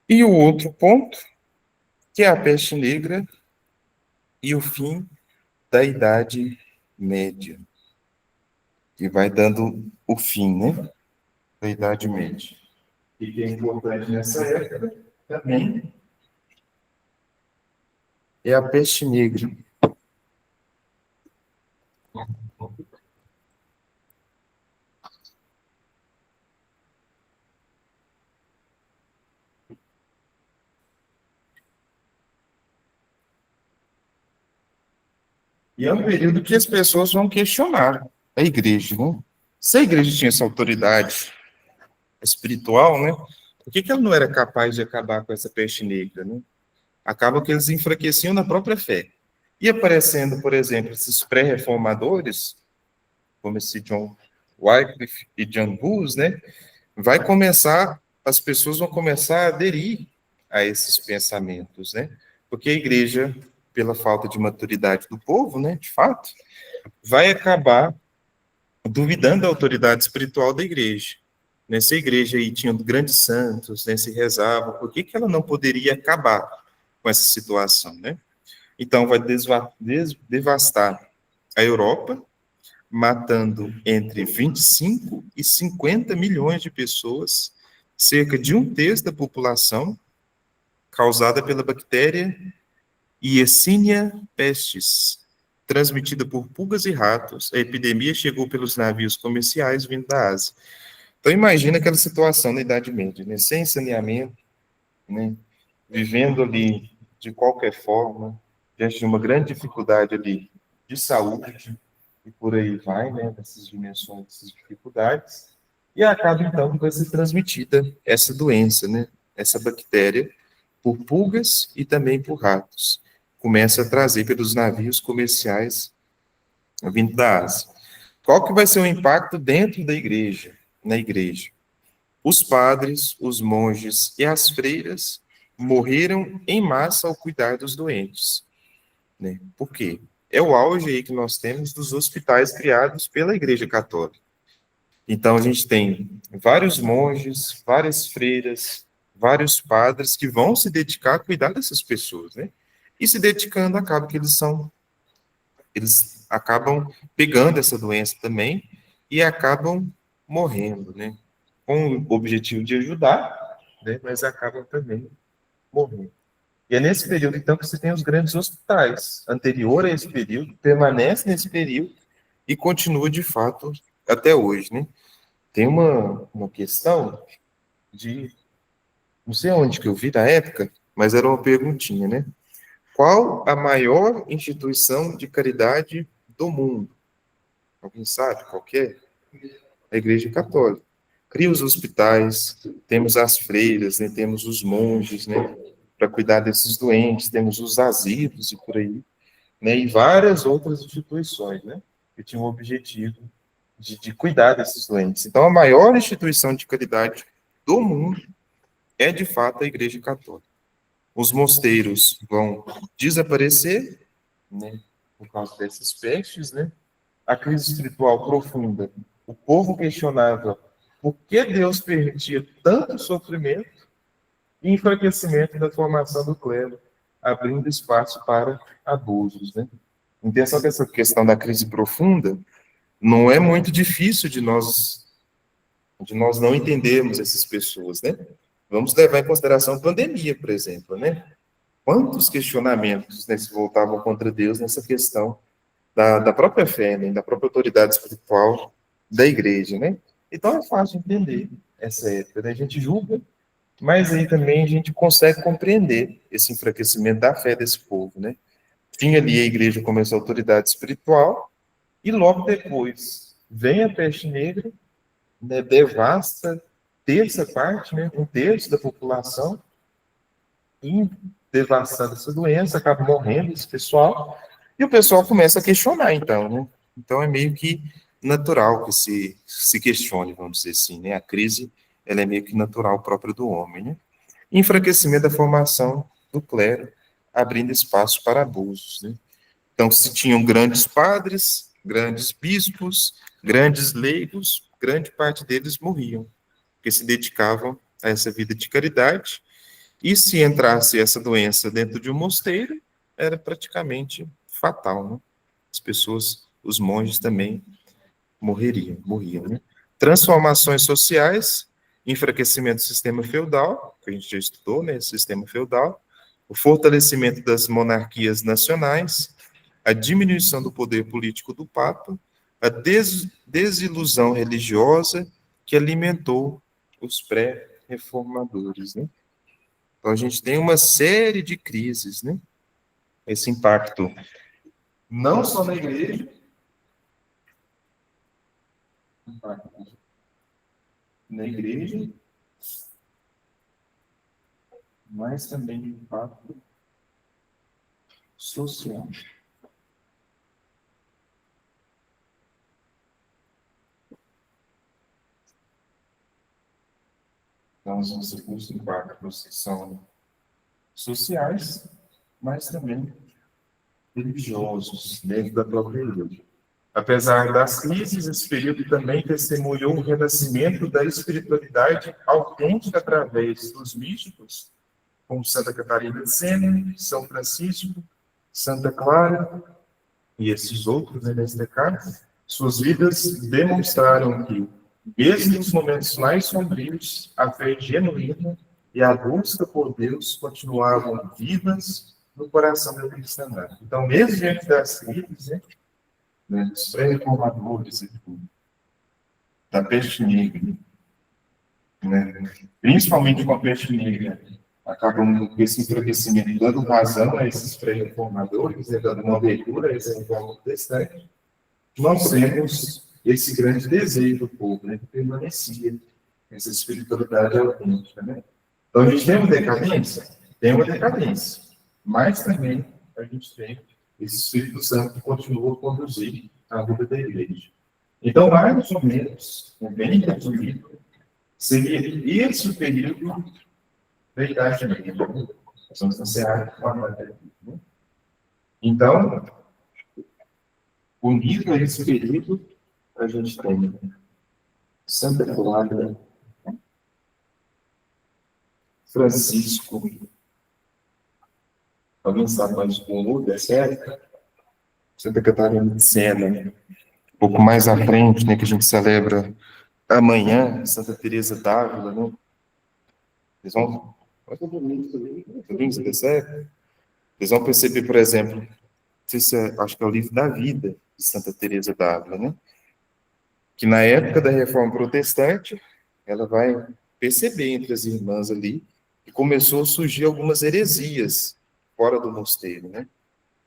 [SPEAKER 2] E o outro ponto, que é a peste negra e o fim da Idade Média, que vai dando o fim, né, da Idade Média. E que é importante nessa época também é a peste negra. E é um período que as pessoas vão questionar a igreja, né? Se a igreja tinha essa autoridade espiritual, né? Por que ela não era capaz de acabar com essa peste negra, né? Acaba que eles enfraqueciam na própria fé. E aparecendo, por exemplo, esses pré-reformadores, como esse John Wycliffe e John Hus, né? As pessoas vão começar a aderir a esses pensamentos, né? Porque a igreja, pela falta de maturidade do povo, né, de fato, vai acabar duvidando da autoridade espiritual da igreja. Nessa igreja aí tinham grandes santos, né, se rezavam, por que ela não poderia acabar com essa situação, né? Então, vai devastar a Europa, matando entre 25 e 50 milhões de pessoas, cerca de um terço da população, causada pela bactéria Yersinia pestis, transmitida por pulgas e ratos. A epidemia chegou pelos navios comerciais vindo da Ásia. Então, imagina aquela situação na Idade Média, né? Sem saneamento, né? Vivendo ali de qualquer forma, diante de uma grande dificuldade ali de saúde, e por aí vai, né? Dessas dimensões, dessas dificuldades, e acaba então que vai ser transmitida essa doença, né? Essa bactéria, por pulgas e também por ratos. Começa a trazer pelos navios comerciais vindo da Ásia. Qual que vai ser o impacto dentro da igreja, na igreja? Os padres, os monges e as freiras morreram em massa ao cuidar dos doentes, né? Por quê? É o auge aí que nós temos dos hospitais criados pela Igreja Católica. Então, a gente tem vários monges, várias freiras, vários padres que vão se dedicar a cuidar dessas pessoas, né? E se dedicando, acaba que eles acabam pegando essa doença também e acabam morrendo, né? Com o objetivo de ajudar, né? Mas acabam também morrendo. E é nesse período, então, que você tem os grandes hospitais. Anterior a esse período, permanece nesse período e continua, de fato, até hoje, né? Tem uma questão de... Não sei onde que eu vi na época, mas era uma perguntinha, né? Qual a maior instituição de caridade do mundo? Alguém sabe qual que é? A Igreja Católica. Cria os hospitais, temos as freiras, né? Temos os monges, né? Para cuidar desses doentes, temos os asilos e por aí, né? E várias outras instituições, né? Que tinham o objetivo de cuidar desses doentes. Então, a maior instituição de caridade do mundo é, de fato, a Igreja Católica. Os mosteiros vão desaparecer, né, por causa dessas pestes, né? A crise espiritual profunda. O povo questionava por que Deus permitia tanto sofrimento e enfraquecimento da formação do clero, abrindo espaço para abusos, né? Então, essa questão da crise profunda não é muito difícil de nós não entendermos essas pessoas, né? Vamos levar em consideração a pandemia, por exemplo, né? Quantos questionamentos, né, se voltavam contra Deus nessa questão da própria fé, né, da própria autoridade espiritual da igreja, né? Então é fácil entender essa época, né? A gente julga, mas aí também a gente consegue compreender esse enfraquecimento da fé desse povo, né? Tinha ali a igreja como essa autoridade espiritual, e logo depois vem a peste negra, né, devasta terça parte, né, um terço da população, e devastando essa doença, acaba morrendo esse pessoal, e o pessoal começa a questionar, então, né? Então é meio que natural que se questione, vamos dizer assim, né? A crise, ela é meio que natural própria do homem, né? Enfraquecimento da formação do clero, abrindo espaço para abusos, né? Então, se tinham grandes padres, grandes bispos, grandes leigos, grande parte deles morriam, porque se dedicavam a essa vida de caridade, e se entrasse essa doença dentro de um mosteiro, era praticamente fatal, né? As pessoas, os monges também morriam, né? Transformações sociais, enfraquecimento do sistema feudal, que a gente já estudou, né? Sistema feudal, o fortalecimento das monarquias nacionais, a diminuição do poder político do Papa, a desilusão religiosa que alimentou os pré-reformadores, né? Então, a gente tem uma série de crises, né? Esse impacto não só na igreja, impacto na igreja, mas também impacto social. Então, os impactos são sociais, mas também religiosos, dentro da própria igreja. Apesar das crises, esse período também testemunhou o renascimento da espiritualidade autêntica através dos místicos, como Santa Catarina de Sena, São Francisco, Santa Clara e esses outros, né, nesse decálogo. Suas vidas demonstraram que, mesmo nos momentos mais sombrios, a fé genuína e a busca por Deus continuavam vivas no coração da cristandade. Então, mesmo diante das crises, né, dos pré-reformadores, da peste negra, né, principalmente com a peste negra, acabam com esse enfraquecimento dando razão a esses pré-reformadores, né, dando uma abertura a essa reforma protestante. Nós temos esse grande desejo do povo, né, que permanecia, essa espiritualidade autêntica. Né? Então, a gente tem uma decadência? Tem uma decadência. Mas também a gente tem esse Espírito Santo que continua a conduzir a vida da igreja. Então, mais ou menos, bem resumido, seria esse o período da Idade Média. Nós vamos encerrar com a matéria. Então, unido a esse período, a gente tem Santa Clara, Francisco. Alguém sabe mais o nome dessa época? Santa Catarina de Sena. Um pouco mais à frente, né, que a gente celebra amanhã, Santa Teresa d'Ávila, né? Eles vão... Domingos dessa época? Eles vão perceber, por exemplo, acho que é o livro da vida de Santa Teresa d'Ávila, né? Que na época da Reforma Protestante, ela vai perceber entre as irmãs ali que começou a surgir algumas heresias fora do mosteiro, né?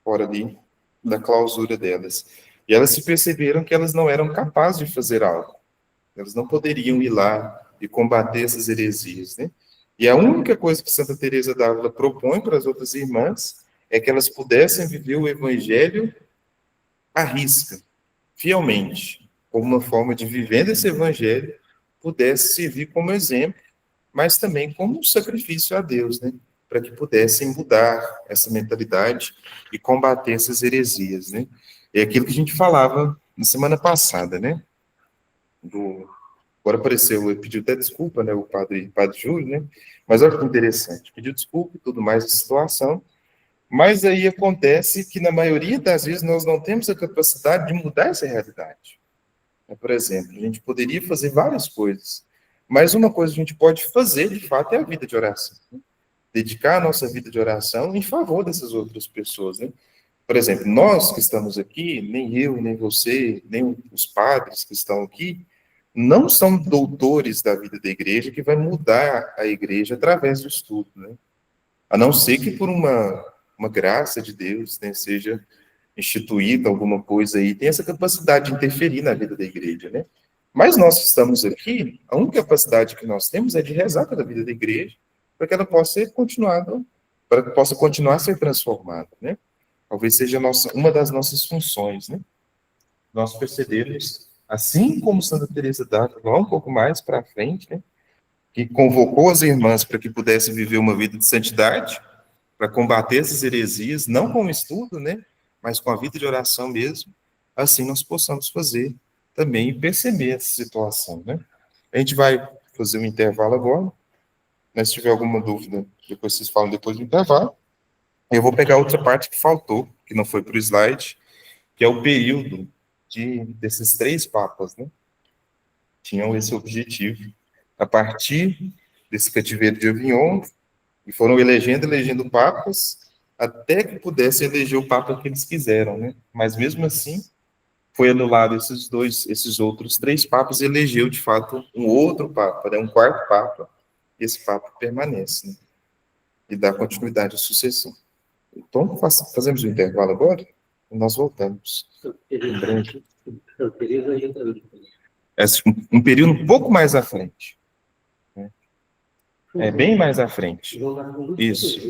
[SPEAKER 2] Fora ali da clausura delas. E elas se perceberam que elas não eram capazes de fazer algo. Elas não poderiam ir lá e combater essas heresias, né? E a única coisa que Santa Teresa d'Ávila propõe para as outras irmãs é que elas pudessem viver o evangelho à risca, fielmente, como uma forma de viver esse evangelho, pudesse servir como exemplo, mas também como um sacrifício a Deus, né? Para que pudessem mudar essa mentalidade e combater essas heresias, né? É aquilo que a gente falava na semana passada, né? Agora apareceu, ele pediu até desculpa, né? O padre Júlio, né? Mas olha que interessante, pediu desculpa e tudo mais da situação, mas aí acontece que na maioria das vezes nós não temos a capacidade de mudar essa realidade. Por exemplo, a gente poderia fazer várias coisas, mas uma coisa que a gente pode fazer, de fato, é a vida de oração. Né? Dedicar a nossa vida de oração em favor dessas outras pessoas. Né? Por exemplo, nós que estamos aqui, nem eu, nem você, nem os padres que estão aqui, não são doutores da vida da igreja que vai mudar a igreja através do estudo. Né? A não ser que por uma graça de Deus, né, seja instituída alguma coisa aí, tem essa capacidade de interferir na vida da igreja, né? Mas nós que estamos aqui, a única capacidade que nós temos é de rezar pela vida da igreja, para que ela possa ser continuada, para que possa continuar a ser transformada, né? Talvez seja uma das nossas funções, né? Nós percebemos, assim como Santa Teresa d'Ávila, um pouco mais para frente, né? Que convocou as irmãs para que pudessem viver uma vida de santidade, para combater essas heresias, não com o estudo, né, mas com a vida de oração mesmo, assim nós possamos fazer também e perceber essa situação, né? A gente vai fazer um intervalo agora, né, se tiver alguma dúvida, depois vocês falam depois do intervalo. Eu vou pegar outra parte que faltou, que não foi para o slide, que é o período desses 3 papas, né? Tinham esse objetivo. A partir desse cativeiro de Avignon, e foram elegendo papas, até que pudessem eleger o papa que eles quiseram, né? Mas mesmo assim, foi anulado esses outros 3 papas e elegeu, de fato, um outro papa, né? Um quarto papa, e esse papa permanece, né? E dá continuidade à sucessão. Então, fazemos o intervalo agora e nós voltamos.
[SPEAKER 1] Eu queria
[SPEAKER 2] um período um pouco mais à frente. Né? É bem mais à frente. Isso.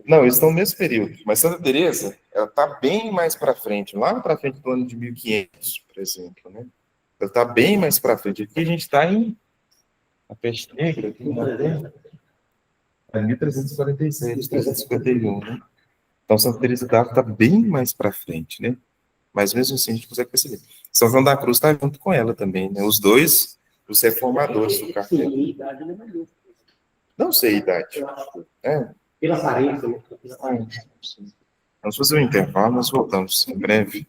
[SPEAKER 2] Não, eles estão no mesmo período. Mas Santa Teresa, ela está bem mais para frente, lá para frente do ano de 1500, por exemplo, né? Ela está bem mais para frente. Aqui a gente está em a peste negra, aqui, né? É 1347, 1351, né? Então Santa Teresa está bem mais para frente, né? Mas mesmo assim a gente consegue perceber. São João da Cruz está junto com ela também, né? Os dois, os reformadores do café. Não sei a idade. É.
[SPEAKER 1] Pela aparência, né?
[SPEAKER 2] Vamos fazer um intervalo, nós voltamos em breve.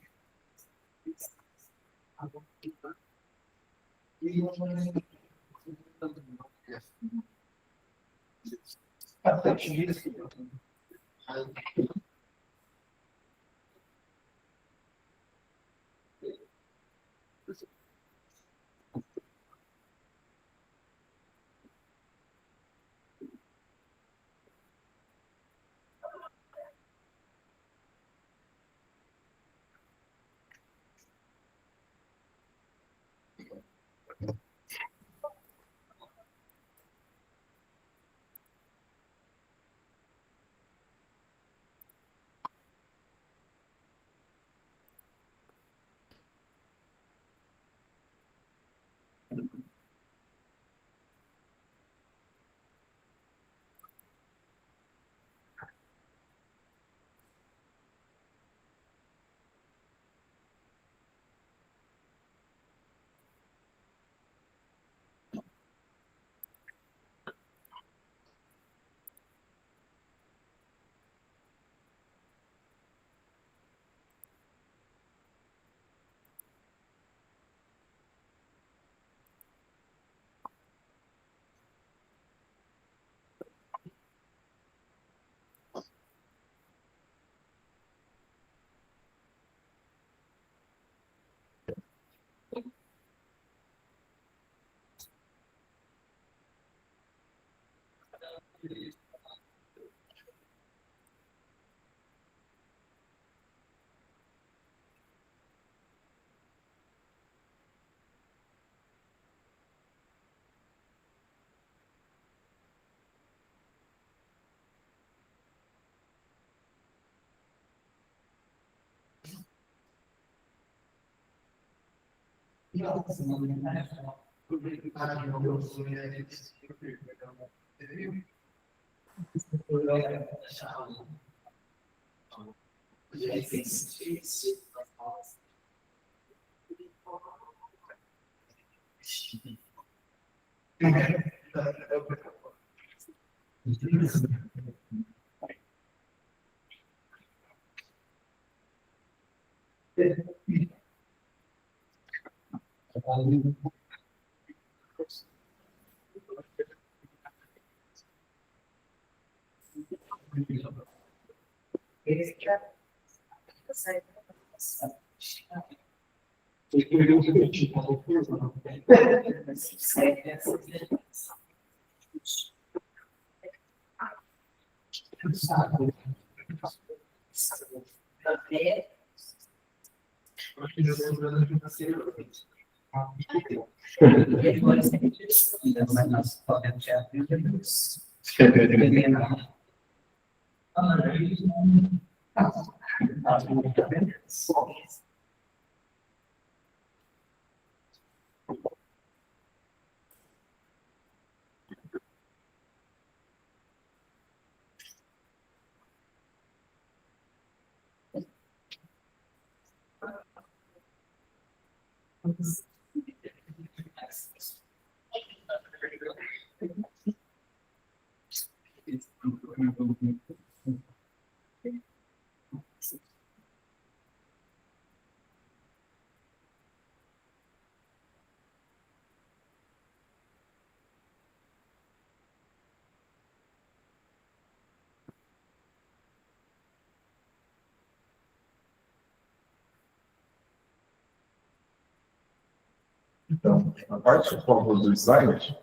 [SPEAKER 2] Então, a parte do slide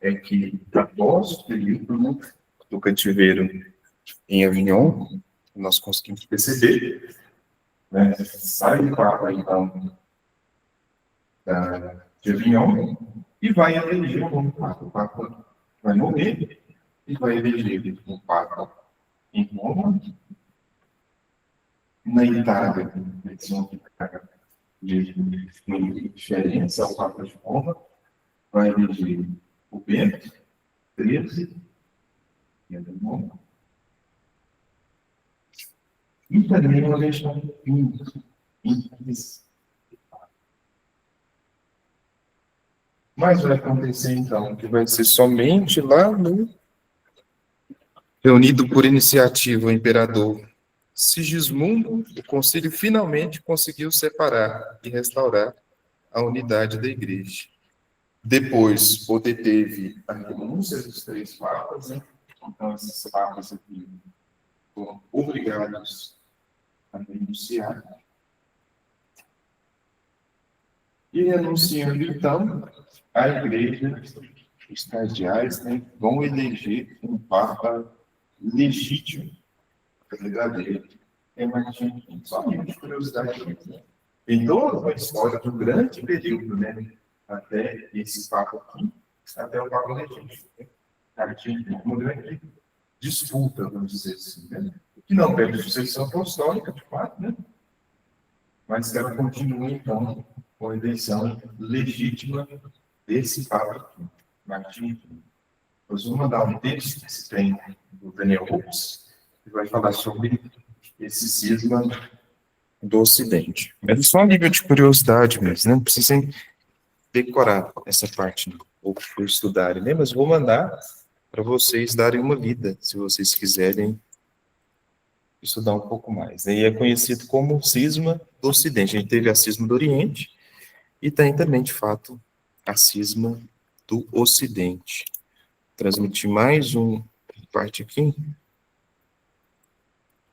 [SPEAKER 2] é que, após o período do cativeiro em Avignon, nós conseguimos perceber, né, sai do Papa, então, de Avignon e vai eleger um novo Papa. O Papa vai morrer e vai eleger um Papa em Roma. Na Itália, eles vão ficar de diferença ao Papa de Roma, vai eleger o Bento XIII, que é de Roma, e também o Alexandre V. Mas vai acontecer então que vai ser somente lá no reunido por iniciativa o imperador Sigismundo, o concílio finalmente conseguiu separar e restaurar a unidade da igreja. Depois, teve a renúncia dos 3 papas, né? Então, esses papas aqui foram obrigados a renunciar. E renunciando, então, a igreja, os cardeais, né, vão eleger um papa legítimo, verdadeiro. É Martim. Só de curiosidade. Em toda a história do grande período, né, até esse papa aqui, até o papa legítimo. Martim, uma grande disputa, vamos dizer assim, né? Que não perde sucessão apostólica, de fato, né? Mas que ela continua, então, com a eleição legítima desse Papa aqui, Martim. Nós vamos mandar um texto que se tem do Daniel Hooks, que vai falar sobre esse cisma do Ocidente. É só a nível de curiosidade mesmo, não precisem decorar essa parte ou estudarem, né? Mas vou mandar para vocês darem uma lida, se vocês quiserem estudar um pouco mais. E é conhecido como cisma do Ocidente. A gente teve a cisma do Oriente e tem também, de fato, a cisma do Ocidente. Transmitir mais uma parte aqui. Vou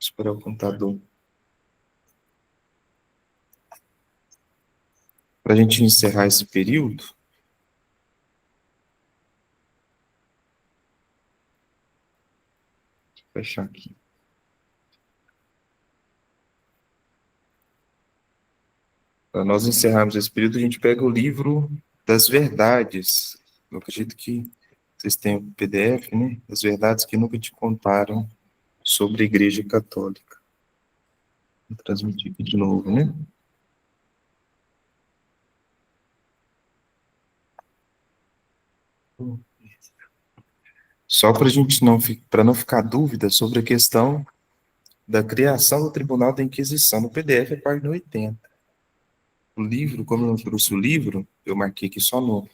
[SPEAKER 2] esperar o computador. Para a gente encerrar esse período. Vou fechar aqui. Para nós encerrarmos esse período, a gente pega o livro das verdades. Eu acredito que vocês têm o PDF, né? Das verdades que nunca te contaram sobre a Igreja Católica. Vou transmitir aqui de novo, né? Só para a gente para não ficar dúvida sobre a questão da criação do Tribunal da Inquisição. No PDF é página 80. O livro, como eu não trouxe o livro, eu marquei aqui só no.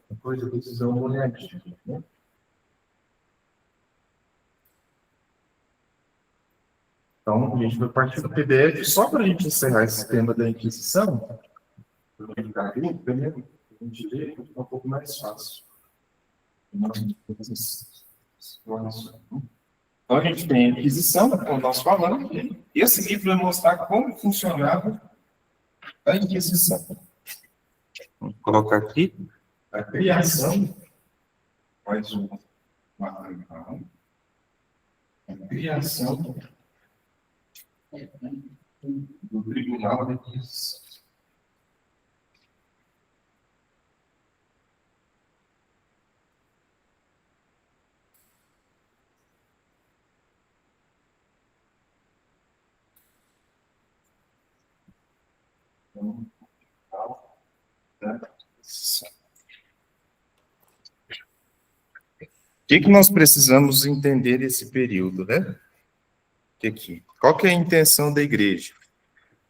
[SPEAKER 2] Depois eu preciso dar uma olhadinha, né? Então, a gente vai partir do PDF só para a gente encerrar esse tema da Inquisição. Para não ficar dúvida, né? A gente lê, fica um pouco mais fácil. Então, a gente tem a Inquisição, como nós falamos, e esse livro vai mostrar como funcionava a Inquisição. Vamos colocar aqui a criação, mais uma a criação do Tribunal da Inquisição. O que nós precisamos entender esse período, né? Qual que é a intenção da igreja?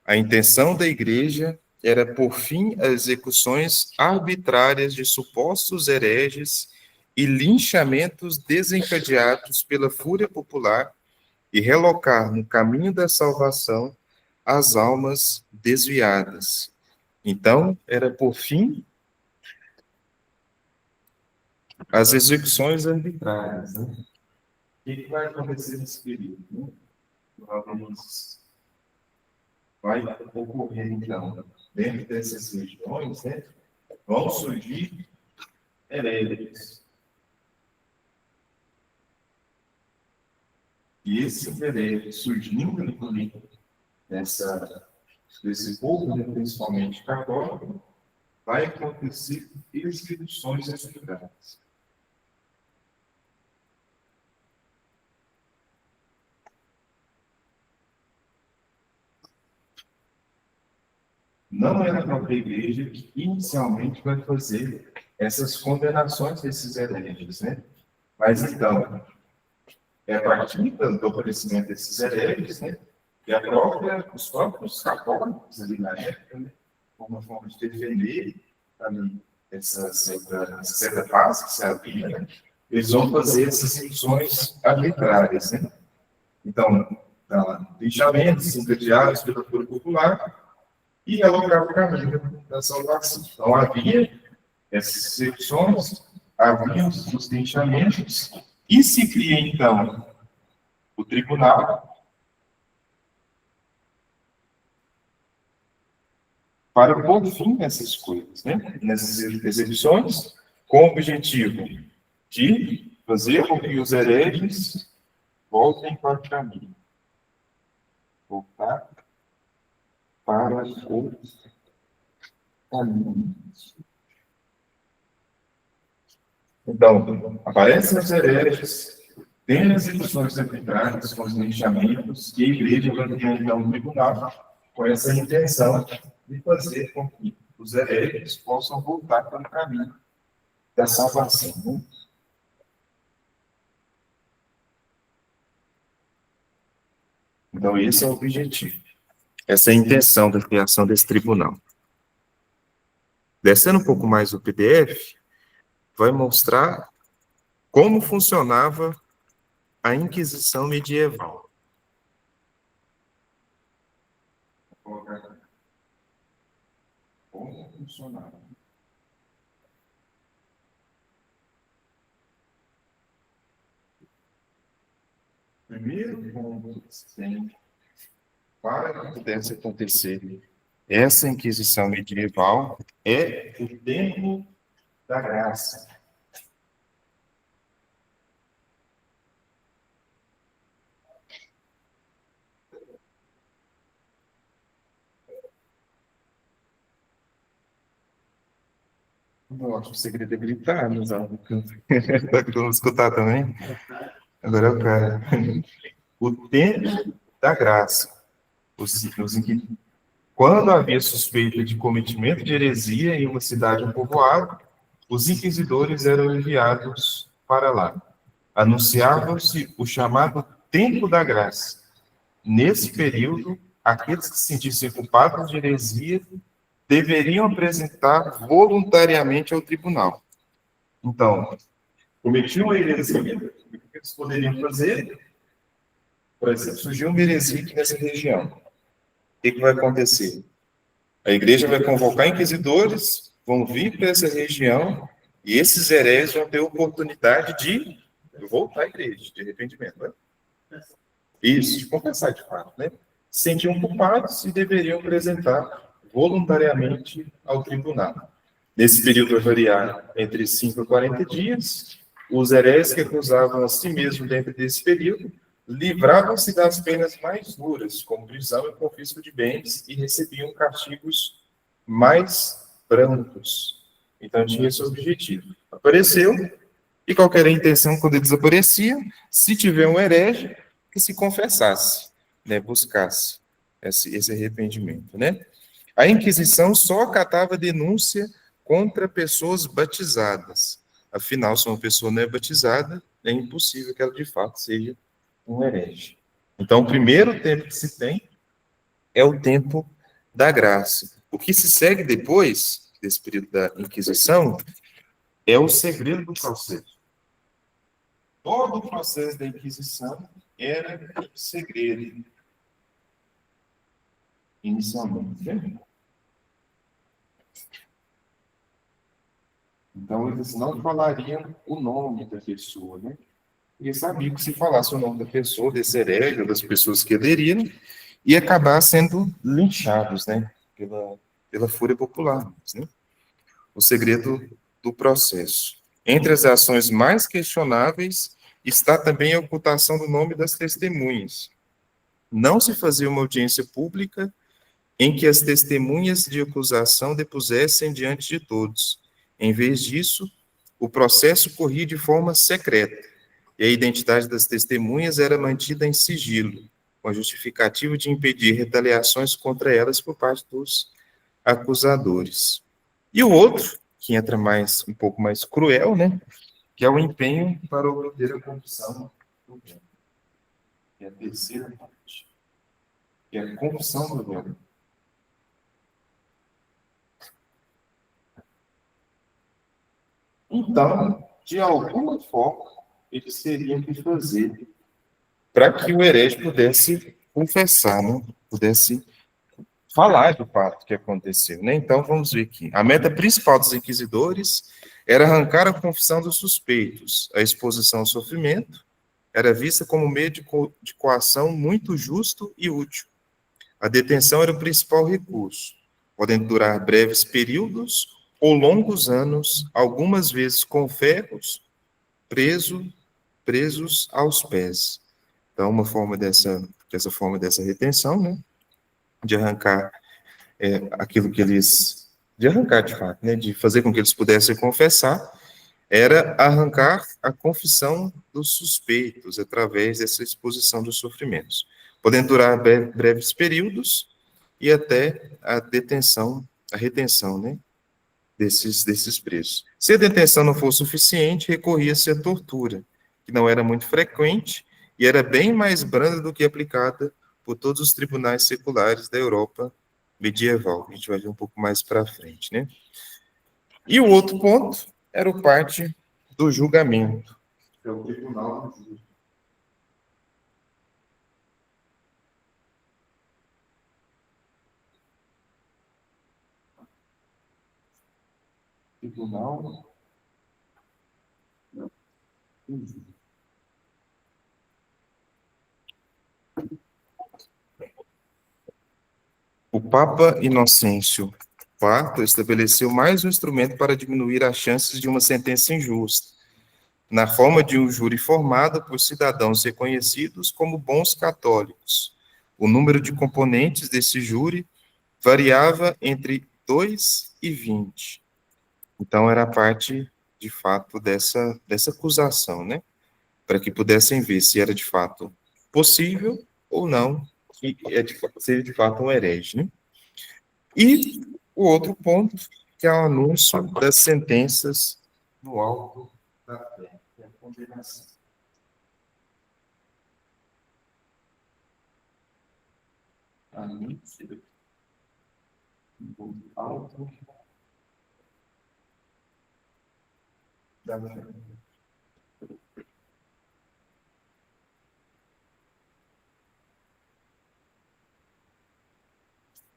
[SPEAKER 2] A intenção da igreja era pôr fim às execuções arbitrárias de supostos hereges e linchamentos desencadeados pela fúria popular e relocar no caminho da salvação as almas desviadas. Então, era por fim as execuções arbitrárias. Né? O que vai acontecer nesse período? Né? Vai ocorrer, então, dentro dessas regiões, né, vão surgir hereges. E esses hereges surgindo nessa desse povo, né, principalmente católico, vai acontecer execuções executadas. Não é a própria igreja que inicialmente vai fazer essas condenações desses hereges, né? Mas então, é a partir do aparecimento desses hereges, né? E os próprios católicos ali na época, né? Como uma forma de defender ali essa certa paz que se havia, né? Eles vão fazer essas execuções arbitrárias, né? Então, linchamento, desencadeados pela cura popular, e alocar o caminho da salvação. Então, havia essas execuções, havia os linchamentos, e se cria, então, o tribunal para pôr fim nessas coisas, né? Nessas execuções, com o objetivo de fazer com que os hereges voltem para o caminho. Voltar para o caminho. Então, aparecem os hereges, tem as execuções arbitrárias, com os linchamentos, e a igreja vai criar, então, um tribunal com essa intenção de fazer com que os hereges possam voltar para o caminho da salvação. Né? Então, esse é o objetivo. Essa é a intenção da criação desse tribunal. Descendo um pouco mais o PDF, vai mostrar como funcionava a Inquisição medieval. Como funcionava? Primeiro ponto que se tem para que pudesse acontecer essa Inquisição medieval é o tempo da graça. Eu acho que o segredo é gritar, mas vamos escutar também. Agora eu quero. O tempo da graça. Quando havia suspeita de cometimento de heresia em uma cidade ou povoado, os inquisidores eram enviados para lá. Anunciava-se o chamado tempo da graça. Nesse período, aqueles que se sentissem culpados de heresia deveriam apresentar voluntariamente ao tribunal. Então, cometiam uma heresia, o que eles poderiam fazer? Por exemplo, surgiu uma heresia aqui nessa região. O que vai acontecer? A igreja vai convocar inquisidores, vão vir para essa região, e esses hereges vão ter oportunidade de voltar à igreja, de arrependimento. Né? Isso, de confessar de fato. Né? Se sentiam culpados e deveriam apresentar voluntariamente ao tribunal. Nesse período vai variar entre 5 a 40 dias. Os hereges que acusavam a si mesmos dentro desse período livravam-se das penas mais duras, como prisão e confisco de bens, e recebiam castigos mais brandos. Então, tinha esse objetivo. Apareceu, e qualquer intenção, quando ele desaparecia, se tiver um herege, que se confessasse, né, buscasse esse arrependimento. Né? A Inquisição só acatava denúncia contra pessoas batizadas. Afinal, se uma pessoa não é batizada, é impossível que ela, de fato, seja um herege. Então, o primeiro tempo que se tem é o tempo da graça. O que se segue depois desse período da Inquisição é o segredo do processo. Todo o processo da Inquisição era segredo, inicialmente. Né? Então, eles não falariam o nome da pessoa, né? E sabia que se falasse o nome da pessoa, desse herege, das pessoas que aderiram, ia acabar sendo linchados, né? Pela fúria popular. Né? O segredo do processo. Entre as ações mais questionáveis está também a ocultação do nome das testemunhas. Não se fazia uma audiência pública em que as testemunhas de acusação depusessem diante de todos. Em vez disso, o processo corria de forma secreta, e a identidade das testemunhas era mantida em sigilo, com a justificativa de impedir retaliações contra elas por parte dos acusadores. E o outro, que entra mais um pouco mais cruel, né, que é o empenho para obter a confissão do réu. Que é a terceira parte, que é a confissão do réu. Então, de alguma forma, eles teriam que fazer para que o herege pudesse confessar, né? Pudesse falar do fato que aconteceu, né? Então, vamos ver aqui. A meta principal dos inquisidores era arrancar a confissão dos suspeitos. A exposição ao sofrimento era vista como meio de coação muito justo e útil. A detenção era o principal recurso, podendo durar breves períodos ou longos anos, algumas vezes com ferros preso, presos aos pés. Então, uma forma dessa retenção, né, de arrancar aquilo que eles, de arrancar de fato, né, de fazer com que eles pudessem confessar, era arrancar a confissão dos suspeitos através dessa exposição dos sofrimentos, podendo durar breves períodos e até a detenção, a retenção, né, desses presos. Se a detenção não for suficiente, recorria-se à tortura, que não era muito frequente e era bem mais branda do que aplicada por todos os tribunais seculares da Europa medieval. A gente vai ver um pouco mais para frente, né? E o outro ponto era o parte do julgamento. É o tribunal do júri. Tribunal do júri. O Papa Inocêncio IV estabeleceu mais um instrumento para diminuir as chances de uma sentença injusta, na forma de um júri formado por cidadãos reconhecidos como bons católicos. O número de componentes desse júri variava entre 2 e 20. Então, era parte, de fato, dessa acusação, né? Para que pudessem ver se era, de fato, possível ou não que seria, de fato, um herege, né? E o outro ponto, que é o anúncio das sentenças no alto da fé, que é a condenação. Anúncio no alto da fé.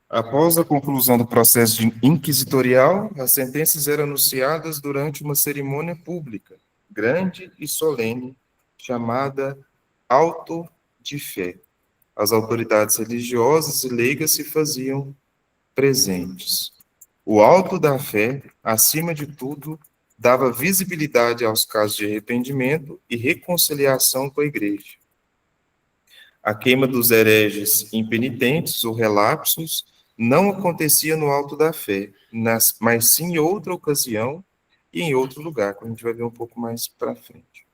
[SPEAKER 2] Após a conclusão do processo inquisitorial, as sentenças eram anunciadas durante uma cerimônia pública, grande e solene, chamada auto de fé. As autoridades religiosas e leigas se faziam presentes. O auto da fé, acima de tudo, dava visibilidade aos casos de arrependimento e reconciliação com a igreja. A queima dos hereges impenitentes ou relapsos não acontecia no alto da fé, mas sim em outra ocasião e em outro lugar, que a gente vai ver um pouco mais para frente.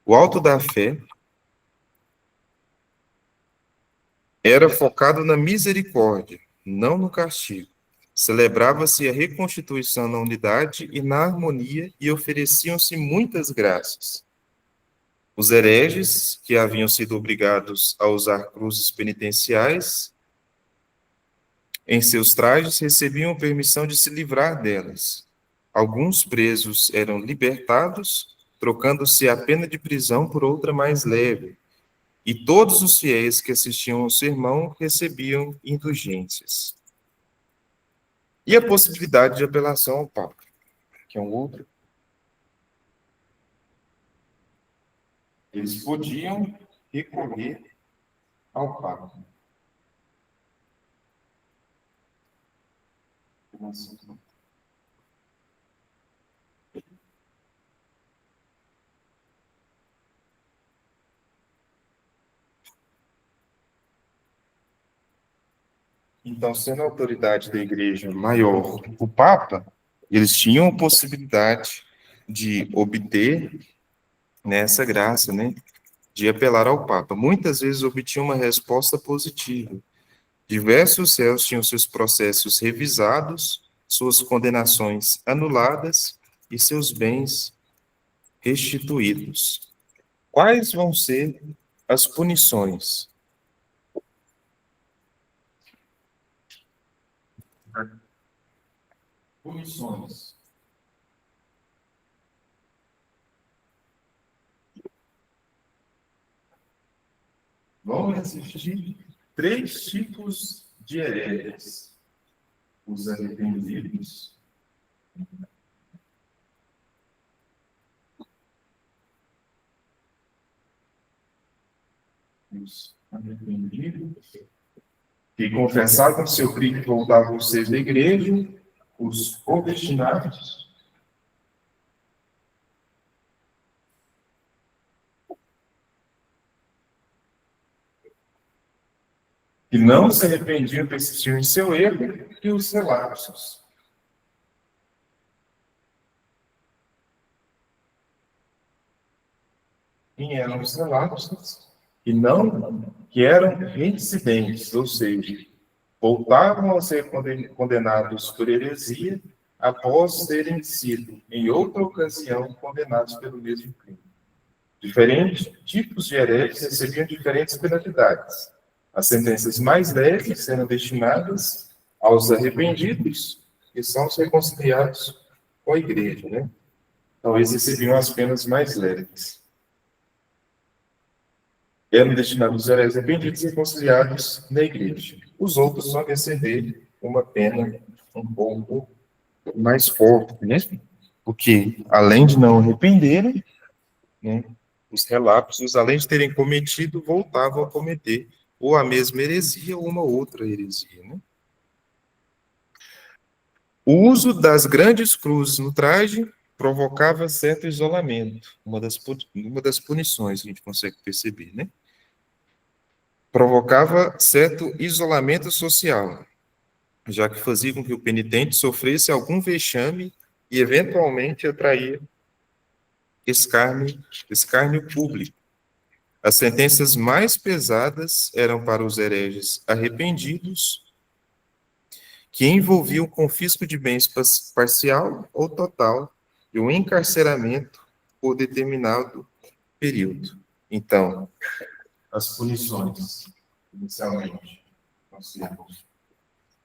[SPEAKER 2] O alto da fé era focado na misericórdia, não no castigo. Celebrava-se a reconstituição na unidade e na harmonia e ofereciam-se muitas graças. Os hereges, que haviam sido obrigados a usar cruzes penitenciais em seus trajes, recebiam permissão de se livrar delas. Alguns presos eram libertados, trocando-se a pena de prisão por outra mais leve, e todos os fiéis que assistiam ao sermão recebiam indulgências. E a possibilidade de apelação ao Papa, que é um outro. Eles podiam recorrer ao Papa. Então, sendo a autoridade da igreja maior o Papa, eles tinham a possibilidade de obter nessa graça, né, de apelar ao Papa. Muitas vezes obtinham uma resposta positiva. Diversos réus tinham seus processos revisados, suas condenações anuladas e seus bens restituídos. Quais vão ser as punições? Punições. Vão existir três tipos de hereges: os arrependidos, que confessavam seu crime e voltavam a ser da igreja, os obstinados, que não se arrependiam, persistiam em seu erro, e os relapsos. Quem eram os relapsos? Que eram reincidentes, ou seja, voltavam a ser condenados por heresia após terem sido, em outra ocasião, condenados pelo mesmo crime. Diferentes tipos de hereges recebiam diferentes penalidades. As sentenças mais leves eram destinadas aos arrependidos, que são os reconciliados com a igreja, né? Então, eles recebiam as penas mais leves. Eram destinados aos arrependidos e reconciliados na igreja. Os outros vão receber uma pena um pouco mais forte, né? Porque, além de não arrependerem, né, os relapsos, além de terem cometido, voltavam a cometer ou a mesma heresia ou uma outra heresia, né? O uso das grandes cruzes no traje provocava certo isolamento, uma das punições que a gente consegue perceber, né? Provocava certo isolamento social, já que fazia com que o penitente sofresse algum vexame e, eventualmente, atraía escárnio público. As sentenças mais pesadas eram para os hereges arrependidos, que envolviam o confisco de bens parcial ou total e o encarceramento por determinado período. Então, as punições, inicialmente, nós temos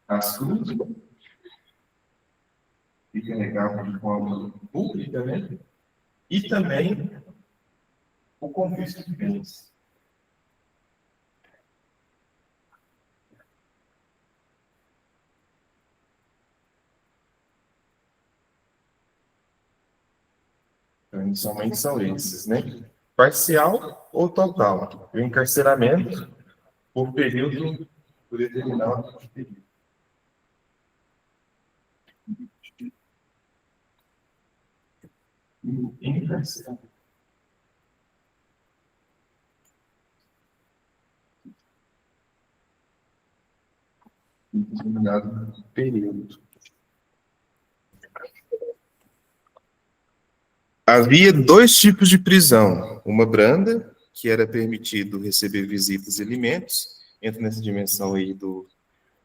[SPEAKER 2] as cruzes, que carregavam de forma pública, né? E também o confisco de bens. Então, inicialmente são esses, né? Parcial ou total. E o encarceramento por período, por determinado período. Encarceramento. Em determinado período. Havia dois tipos de prisão. Uma branda, que era permitido receber visitas e alimentos, entra nessa dimensão aí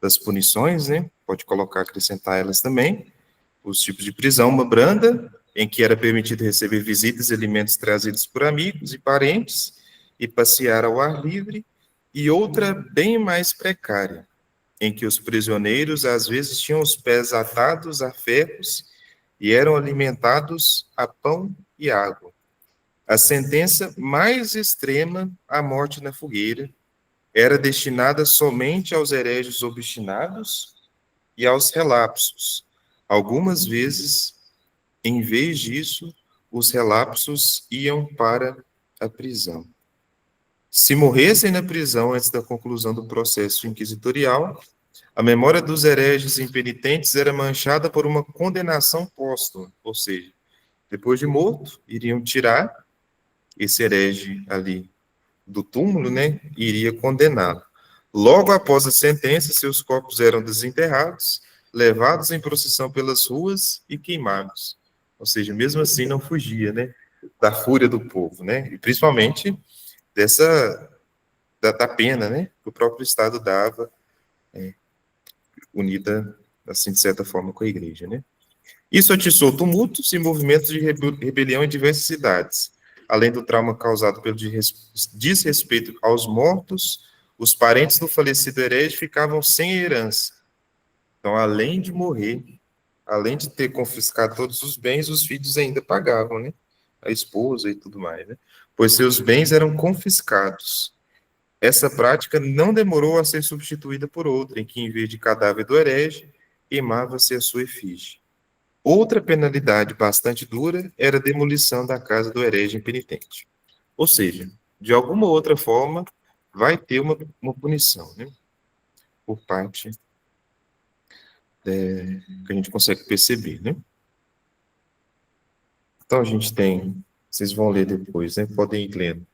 [SPEAKER 2] das punições, né? Pode colocar, acrescentar elas também. Os tipos de prisão, uma branda, em que era permitido receber visitas e alimentos trazidos por amigos e parentes, e passear ao ar livre, e outra bem mais precária, em que os prisioneiros às vezes tinham os pés atados a ferros e eram alimentados a pão e água. A sentença mais extrema, a morte na fogueira, era destinada somente aos hereges obstinados e aos relapsos. Algumas vezes, em vez disso, os relapsos iam para a prisão. Se morressem na prisão antes da conclusão do processo inquisitorial, a memória dos hereges impenitentes era manchada por uma condenação póstuma, ou seja, depois de morto, iriam tirar esse herege ali do túmulo, né, e iria condená-lo. Logo após a sentença, seus corpos eram desenterrados, levados em procissão pelas ruas e queimados. Ou seja, mesmo assim não fugia, né, da fúria do povo, né, e principalmente da pena, né, que o próprio Estado dava, unida, assim, de certa forma, com a igreja, né. Isso atiçou tumultos e movimentos de rebelião em diversas cidades, além do trauma causado pelo desrespeito aos mortos. Os parentes do falecido herege ficavam sem herança. Então, além de morrer, além de ter confiscado todos os bens, os filhos ainda pagavam, né? A esposa e tudo mais, né? Pois seus bens eram confiscados. Essa prática não demorou a ser substituída por outra, em que, em vez de cadáver do herege, queimava-se a sua efígie. Outra penalidade bastante dura era a demolição da casa do herege impenitente. Ou seja, de alguma outra forma, vai ter uma punição, né? Por parte que a gente consegue perceber, né? Então, a gente tem, vocês vão ler depois, né? Podem ir lendo.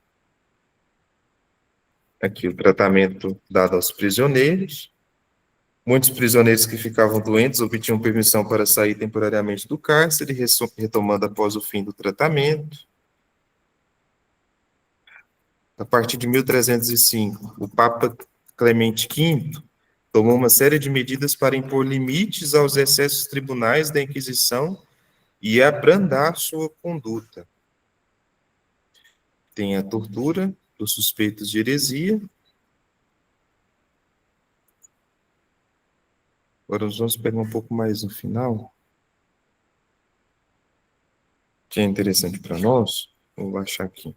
[SPEAKER 2] Aqui, o tratamento dado aos prisioneiros. Muitos prisioneiros que ficavam doentes obtinham permissão para sair temporariamente do cárcere, retomando após o fim do tratamento. A partir de 1305, o Papa Clemente V tomou uma série de medidas para impor limites aos excessos tribunais da Inquisição e abrandar sua conduta. Tem a tortura dos suspeitos de heresia. Agora nós vamos pegar um pouco mais no final, que é interessante para nós. Vou baixar aqui.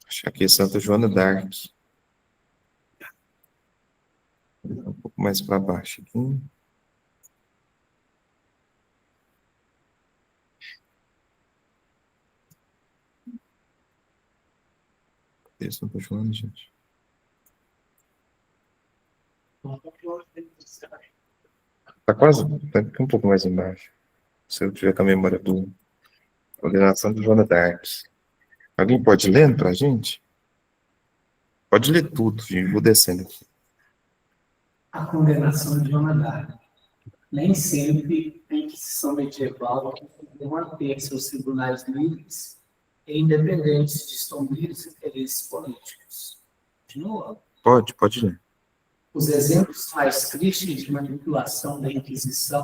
[SPEAKER 2] Achar aqui é Santa Joana d'Arc. Um pouco mais para baixo aqui. Cadê Santa Joana, gente? Tá quase, tá aqui um pouco mais embaixo. Se eu tiver com a memória boa. Ordenação de Joana d'Arc. Alguém pode ler para a gente? Pode ler tudo, gente. Vou descendo aqui.
[SPEAKER 3] A condenação de Joana d'Arc. Nem sempre a Inquisição medieval conseguiu manter seus tribunais livres e independentes de sombrios interesses políticos. Continua.
[SPEAKER 2] Pode ler.
[SPEAKER 3] Os exemplos mais tristes de manipulação da Inquisição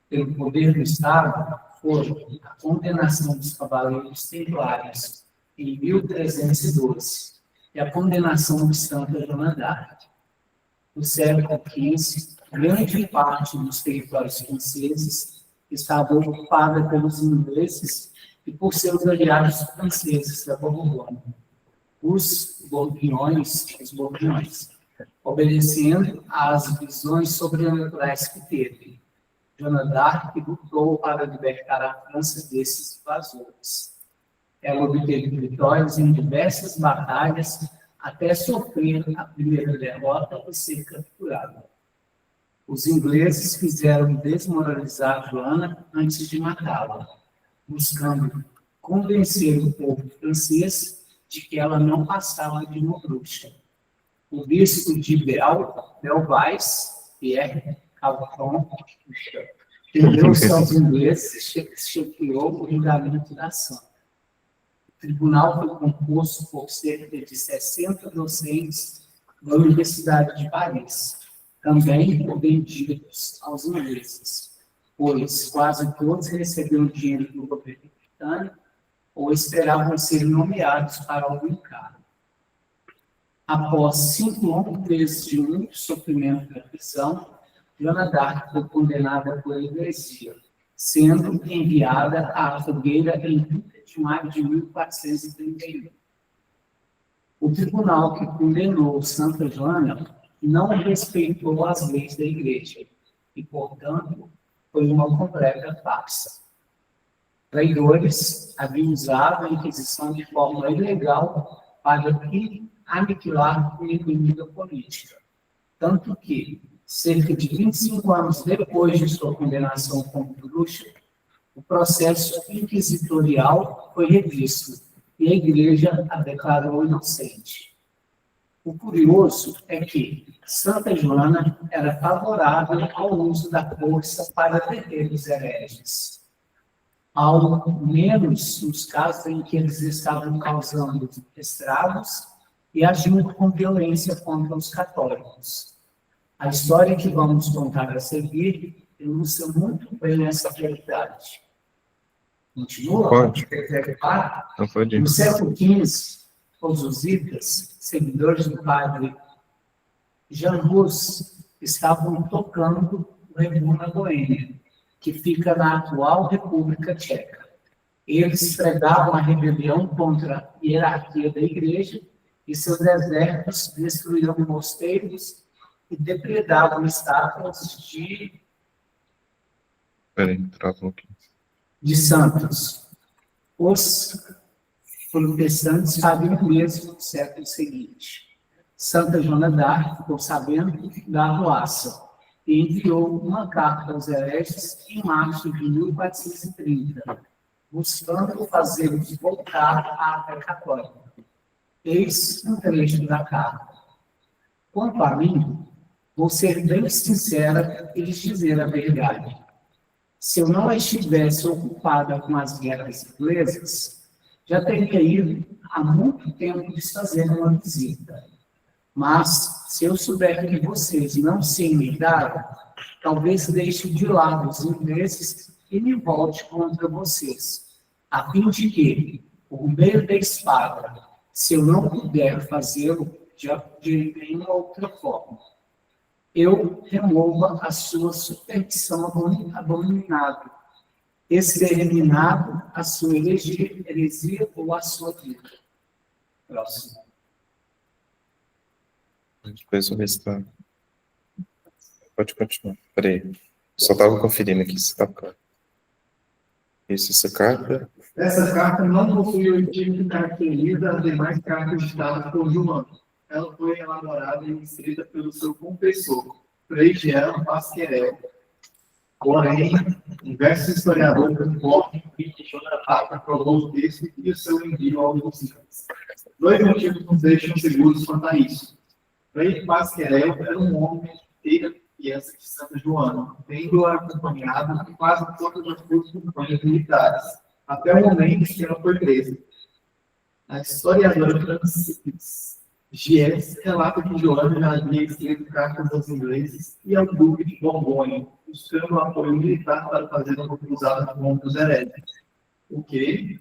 [SPEAKER 3] pelo poder do Estado foram a condenação dos cavaleiros templários em 1312 e a condenação de Santa Joana d'Arc. No século XV, grande parte dos territórios franceses estava ocupada pelos ingleses e por seus aliados franceses da Borgonha, os Borgonhões, obedecendo às visões sobrenaturais que teve. Joana d'Arc lutou para libertar a França desses invasores. Ela obteve vitórias em diversas batalhas até sofrer a primeira derrota e ser capturada. Os ingleses fizeram desmoralizar Joana antes de matá-la, buscando convencer o povo francês de que ela não passava de uma bruxa. O bispo de Belvais, Pierre Calton, rendeu-se aos ingleses e chefiou o julgamento da santa. O tribunal foi composto por cerca de 60 docentes da Universidade de Paris, também vendidos aos ingleses, pois quase todos receberam dinheiro do governo britânico ou esperavam ser nomeados para algum cargo. Após 5 longos meses de muito sofrimento na prisão, Joana d'Arc foi condenada por heresia, sendo enviada à fogueira em 30 de maio de 1431. O tribunal que condenou Santa Joana não respeitou as leis da Igreja e, portanto, foi uma completa farsa. Traidores haviam usado a Inquisição de forma ilegal para aniquilar uma inimiga política, tanto que, cerca de 25 anos depois de sua condenação como bruxa, o processo inquisitorial foi revisto e a Igreja a declarou inocente. O curioso é que Santa Joana era favorável ao uso da força para deter os hereges, ao menos nos casos em que eles estavam causando estragos e agindo com violência contra os católicos. A história que vamos contar a seguir ilustra muito bem essa realidade. Continua?
[SPEAKER 2] Pode. Não pode.
[SPEAKER 3] No século XV, os husitas, seguidores do padre Jan Hus, estavam tocando o Rebu na Boêmia, que fica na atual República Tcheca. Eles pregavam a rebelião contra a hierarquia da igreja e seus exércitos destruíram mosteiros e depredavam estátuas de santos. Os protestantes faziam o mesmo no século seguinte. Santa Joana d'Arc ficou sabendo da arruaça e enviou uma carta aos hereges em março de 1430, buscando fazê-los voltar à fé católica. Eis um trecho da carta. Quanto a mim, vou ser bem sincera e lhes dizer a verdade. Se eu não estivesse ocupada com as guerras inglesas, já teria ido há muito tempo desfazer uma visita. Mas, se eu souber que vocês não se enredaram, talvez deixe de lado os ingleses e me volte contra vocês, a fim de que, por meio da espada, se eu não puder fazê-lo de nenhuma outra forma, eu remova a sua superstição abominável, exterminado a sua heresia ou a sua vida. Próximo.
[SPEAKER 2] Depois o restante. Pode continuar. Peraí. Só estava conferindo aqui se está claro. Essa carta.
[SPEAKER 4] Essa carta não possui o tipo que caracteriza as demais cartas ditadas por João. Ela foi elaborada e escrita pelo seu confessor, Frei Jean Pasquerel. Porém, diversos historiadores informam que Joana d'Arc aprovou o texto e o seu envio aos husitas. Dois motivos nos deixam seguros quanto a isso. Frei Pasquerel era um homem inteira criança de Santa Joana, tendo-a acompanhado em quase todas as suas campanhas militares, até o momento em que ela foi presa. A historiadora Francis Gies relata que Joana já havia escrito cartas aos ingleses e ao duque de Borgonha, buscando apoio militar para fazer uma cruzada contra os hereges, o que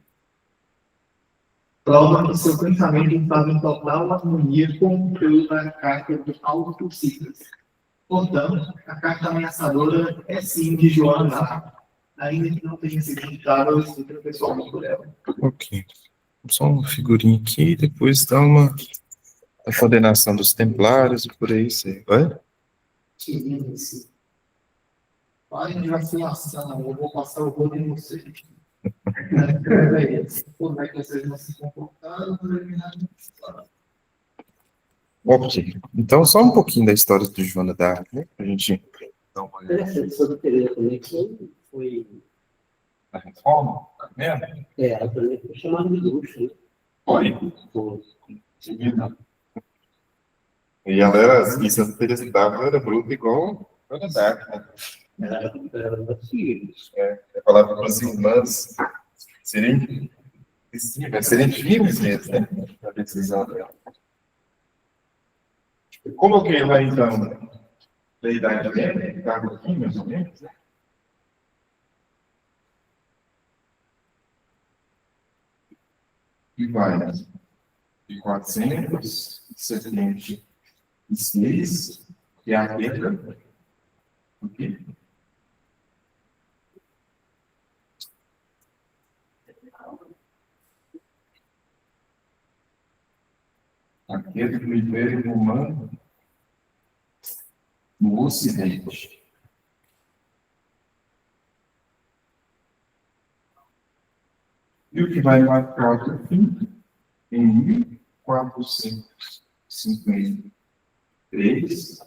[SPEAKER 4] prova que seu pensamento estava em total harmonia com o conteúdo da carta aos husitas. Portanto, a carta ameaçadora é sim de Joana d'Arc, ainda que não tenha sido ditada ou escrita pessoalmente por ela.
[SPEAKER 2] Ok. Só uma figurinha aqui e depois dá a condenação dos templários e por aí. Vai?
[SPEAKER 4] Parem de vacilação, eu vou passar o rolo em vocês. Como é que vocês não se comportaram?
[SPEAKER 2] Ok. Então, só um pouquinho da história de Joana d'Arc, né? Pra gente dar uma olhada.
[SPEAKER 1] Interessante sobre Teresa também, que foi.
[SPEAKER 2] A reforma? Mesmo?
[SPEAKER 1] Ela também foi chamada de bruxa, né?
[SPEAKER 2] Foi. E ela era, e Santa Teresa d'Ávila era bruta igual a Joana d'Arc, né?
[SPEAKER 1] Era das filhas.
[SPEAKER 2] Eu falava para as irmãs serem firmes mesmo, né? Na decisão dela. Eu coloquei lá, então, da Idade Média, que estava aqui, mais ou menos, né? E vai de 476 e a letra. Ok? Aquele do Império Romano no Ocidente. E o que vai marcar o fim em 1453,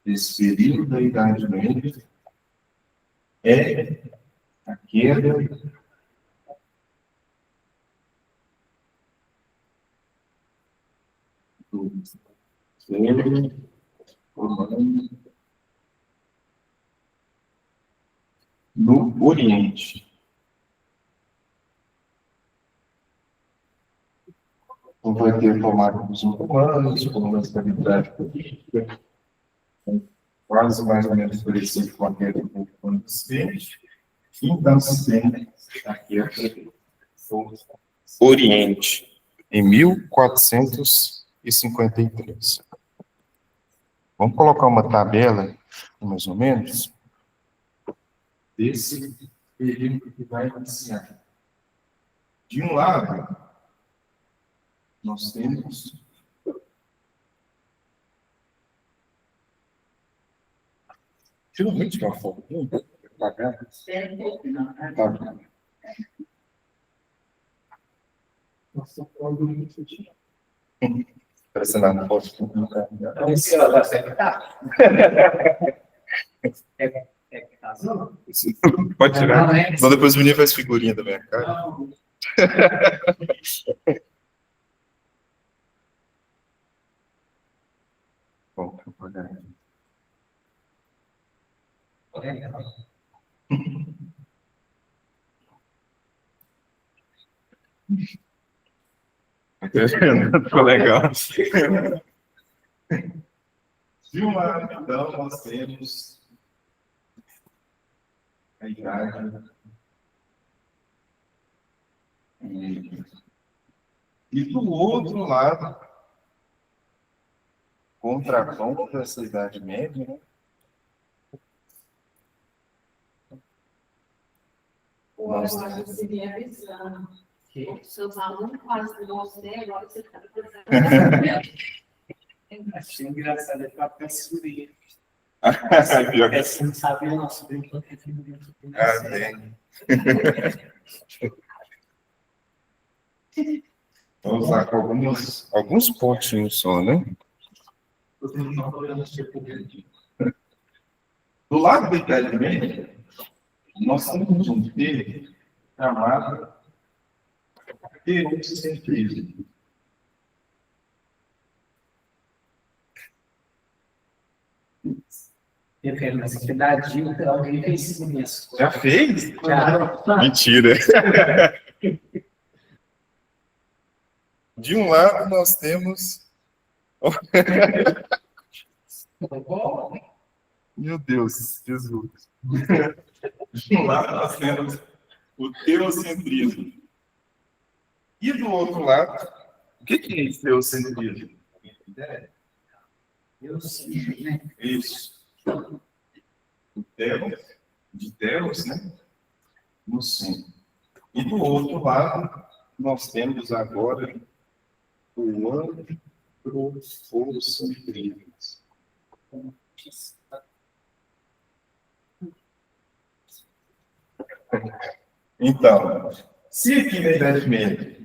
[SPEAKER 2] esse período da Idade Média, é aqui. esquerda, do esquerdo, romano, no Oriente. Não vai ter tomado dos muçulmanos, com uma estabilidade política, quase mais ou menos parecido com aquele do Ocidente. Então, se tem aqui o Oriente, em 1453. Vamos colocar uma tabela, mais ou menos, desse período que vai iniciar. De um lado, nós temos finalmente uma foto. Pagar? Tá bom.
[SPEAKER 4] Nossa, quando isso tinha.
[SPEAKER 2] Parece nada, pode colocar.
[SPEAKER 3] Esse ela vai acertar? É casal?
[SPEAKER 2] Pode tirar.
[SPEAKER 3] Não, é.
[SPEAKER 2] Senão depois o menino faz figurinha da minha cara.
[SPEAKER 3] Não.
[SPEAKER 2] Bom, vou pagar.
[SPEAKER 3] Legal.
[SPEAKER 2] Ficou legal. De um lado, então, nós temos a idade. E do outro lado, contraponto dessa Idade Média, né?
[SPEAKER 5] Eu acho que seria a visão. Seus alunos quase você, agora você está
[SPEAKER 3] Achei engraçado, é papel figurinha.
[SPEAKER 2] Pior que
[SPEAKER 3] Você não sabia, nosso brinquedo é figurinha.
[SPEAKER 2] tem. Vamos usar com alguns pontinhos só, né? Do lado da Idade Média, nós temos um termo chamado teocentrismo.
[SPEAKER 3] Eu quero mais que dá dica, alguém fez isso mesmo.
[SPEAKER 2] Já fez?
[SPEAKER 3] Já.
[SPEAKER 2] Mentira. De um lado, nós temos. Meu Deus, Jesus. De um lado, nós temos o teocentrismo. E do outro lado, o que é esse teocentrismo?
[SPEAKER 3] Eu sei, né?
[SPEAKER 2] Isso. O Deus, de Deus, né? No centro. E do outro lado, nós temos agora o antropocentrismo. Então, se aqui na Idade Média,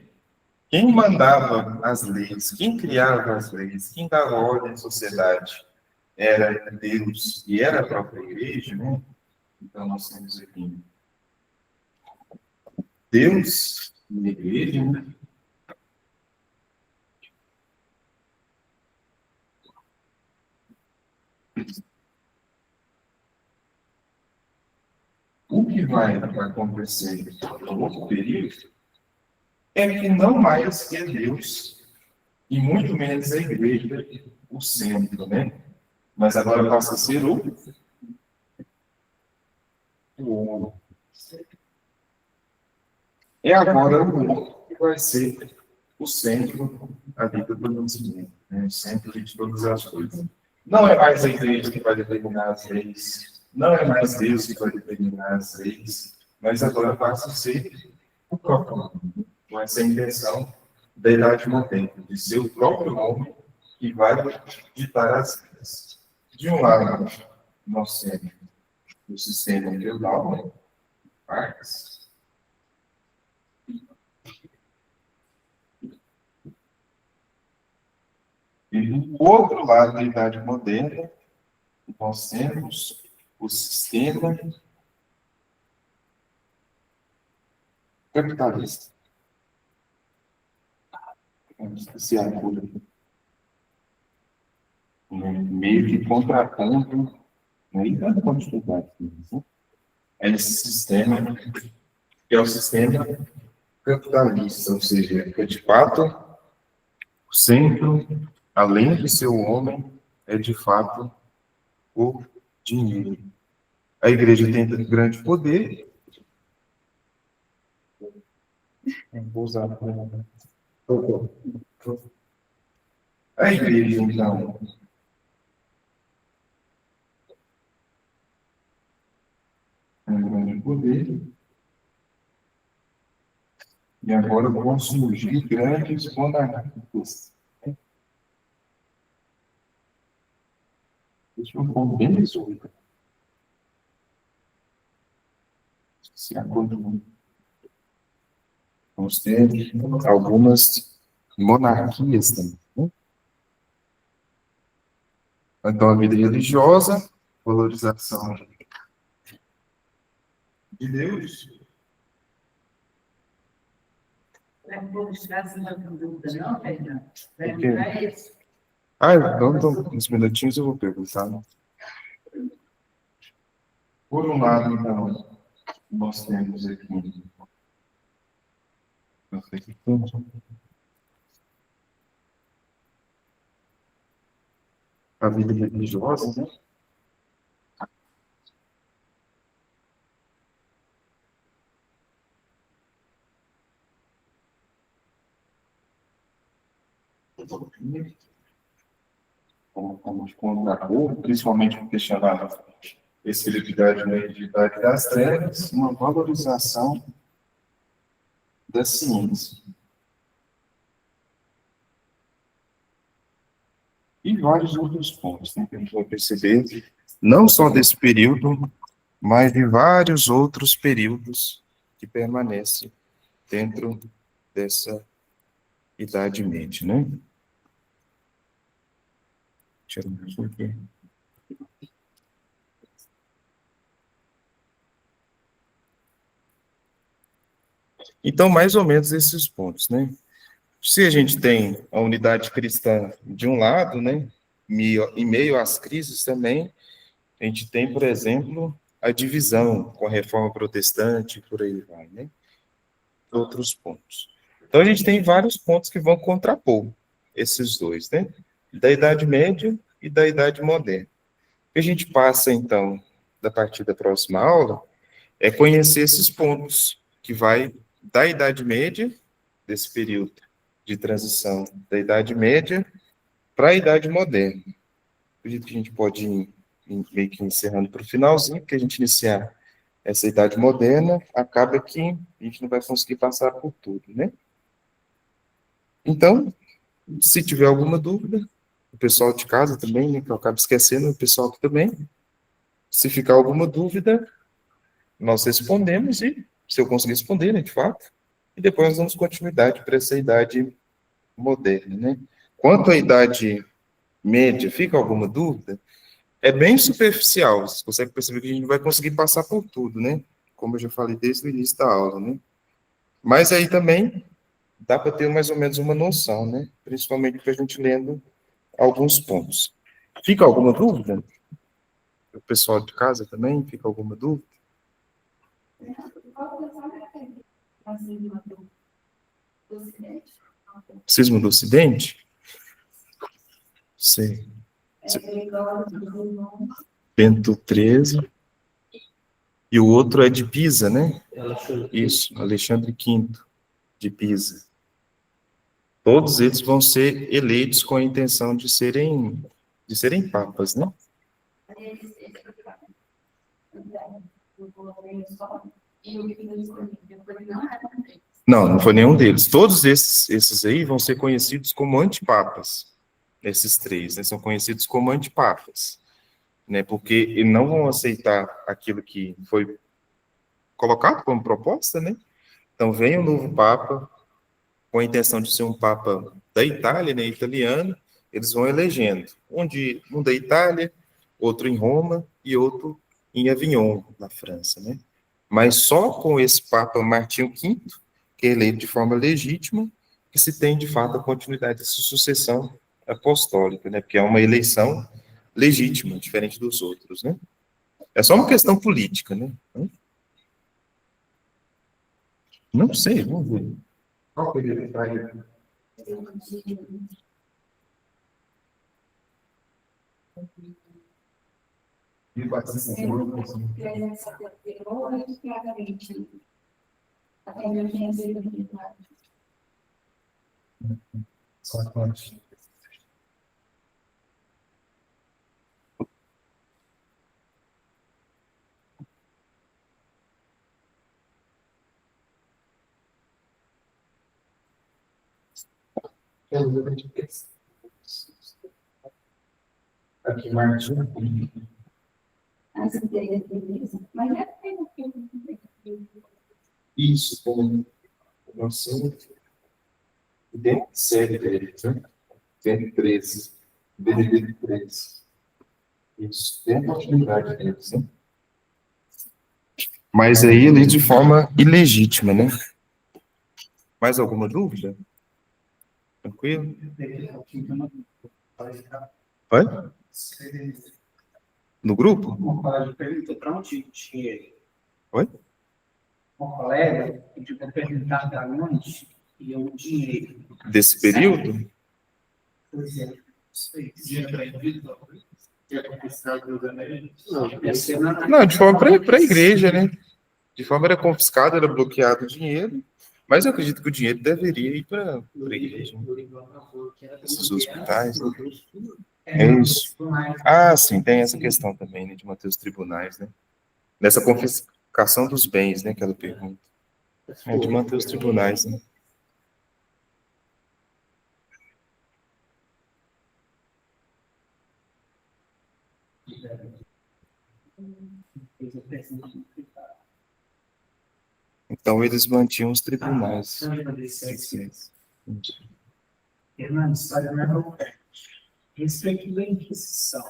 [SPEAKER 2] quem mandava as leis, quem criava as leis, quem dava ordem à sociedade era Deus e era a própria igreja, né? Então nós temos aqui Deus e a igreja, né? O que vai acontecer no outro período é que não mais é Deus, e muito menos a igreja, o centro, né? Mas agora passa a ser o homem. É agora o homem que vai ser o centro da vida do conhecimento, né? O centro de todas as coisas. Não é mais a igreja que vai determinar as leis, não é mais Deus que vai determinar as leis, mas agora passa a ser o próprio homem, com essa intenção da idade moderna, de ser o próprio homem que vai ditar as leis. De um lado, nós temos o sistema feudal, né? Partes. E do outro lado da Idade Moderna, nós temos o sistema capitalista. Se acuda. Meio que contrapondo, né? E tanto quando estudar aqui, né? É esse sistema, que é o sistema capitalista, ou seja, que de fato, o centro, além de ser o homem, é de fato o dinheiro. A igreja tem grande poder. Vou usar a igreja, então, tem um grande poder. E agora vão surgir grandes monarquias. Deixa eu pôr bem resolvido. Se acordo. Vamos ter algumas monarquias também. Né? Então, a vida religiosa, valorização de Deus.
[SPEAKER 5] Não vou buscar essa dúvida, não, Fernando?
[SPEAKER 2] Por quê? Então, uns minutinhos eu vou perguntar. Por um lado, então, nós temos aqui. A vida religiosa, né? Como contrapor, principalmente porque chamava espiritualidade na entidade das trevas, uma valorização da ciência. E vários outros pontos, né, que a gente vai perceber, não só desse período, mas de vários outros períodos que permanecem dentro dessa Idade Média, né? Deixa eu ver aqui. Então, mais ou menos esses pontos, né? Se a gente tem a unidade cristã de um lado, né? Em meio às crises também, a gente tem, por exemplo, a divisão com a reforma protestante, por aí vai, né? Outros pontos. Então, a gente tem vários pontos que vão contrapor esses dois, né? Da Idade Média e da Idade Moderna. O que a gente passa, então, a partir da próxima aula, é conhecer esses pontos que vai da Idade Média, desse período de transição da Idade Média para a Idade Moderna. Acredito que a gente pode ir meio que encerrando para o finalzinho, porque a gente iniciar essa Idade Moderna, acaba que a gente não vai conseguir passar por tudo, né? Então, se tiver alguma dúvida, o pessoal de casa também, né, que eu acabo esquecendo, o pessoal aqui também, se ficar alguma dúvida, nós respondemos e, se eu conseguir responder, né, de fato, e depois nós damos continuidade para essa Idade Moderna, né? Quanto à Idade Média, fica alguma dúvida? É bem superficial, você consegue perceber que a gente não vai conseguir passar por tudo, né? Como eu já falei desde o início da aula, né? Mas aí também dá para ter mais ou menos uma noção, né? Principalmente para a gente lendo alguns pontos. Fica alguma dúvida? O pessoal de casa também, fica alguma dúvida? Cisma do Ocidente? Sei. Bento XIII. E o outro é de Pisa, né? Isso, Alexandre V, de Pisa. Todos eles vão ser eleitos com a intenção de serem papas, né? Não foi nenhum deles. Todos esses aí vão ser conhecidos como antipapas. Esses três, né? São conhecidos como antipapas. Né? Porque não vão aceitar aquilo que foi colocado como proposta, né? Então, vem um novo papa, com a intenção de ser um papa da Itália, né, italiano, eles vão elegendo. Um da Itália, outro em Roma e outro em Avignon, na França, né? Mas só com esse papa Martinho V que é eleito de forma legítima, que se tem, de fato, a continuidade dessa sucessão apostólica, né? Porque é uma eleição legítima, diferente dos outros, né? É só uma questão política, né? Não sei, vamos ver. Qual que ele vai? Aqui, Martinho. Isso, como noção dentro de série dele, né? Dentro de 13, DDD 13. Isso, dentro da atividade deles, né? Mas aí ele de forma ilegítima, né? Mais alguma dúvida? Tranquilo? Oi? No grupo?
[SPEAKER 3] Uma colega perguntou para onde tinha ele.
[SPEAKER 2] Oi?
[SPEAKER 3] Um colega pediu para perguntar para onde ia o dinheiro.
[SPEAKER 2] Desse período?
[SPEAKER 3] Pois é.
[SPEAKER 2] Não, de forma para a igreja, né? De forma era confiscado, era bloqueado o dinheiro, mas eu acredito que o dinheiro deveria ir para a igreja, né? Esses hospitais, né? É isso. Ah, sim, tem essa questão também, né, de manter os tribunais, né? Nessa confiscação dos bens, né, que ela pergunta. É de manter os tribunais, né? Então, eles mantinham os tribunais.
[SPEAKER 3] Fernando, história não é qualquer. Respeito da Inquisição.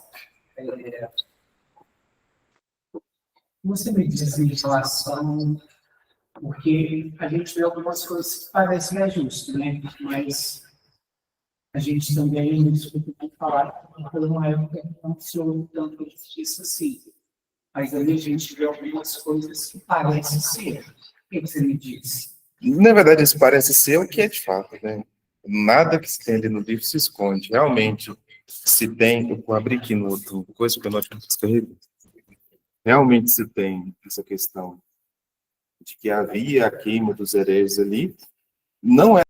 [SPEAKER 3] Você me diz em relação, porque a gente vê algumas coisas que parecem justas, né? Mas a gente também escuta falar que foi uma época que não se ouve tanto justiça assim. Mas aí a gente vê algumas coisas que parecem ser. O que você me diz?
[SPEAKER 2] Na verdade, isso parece ser o que é de fato, né? Nada que se tem ali no livro se esconde. Realmente, se tem, eu vou abrir aqui no outro coisa que eu não descarreguei. Realmente se tem essa questão de que havia a queima dos hereges ali, não é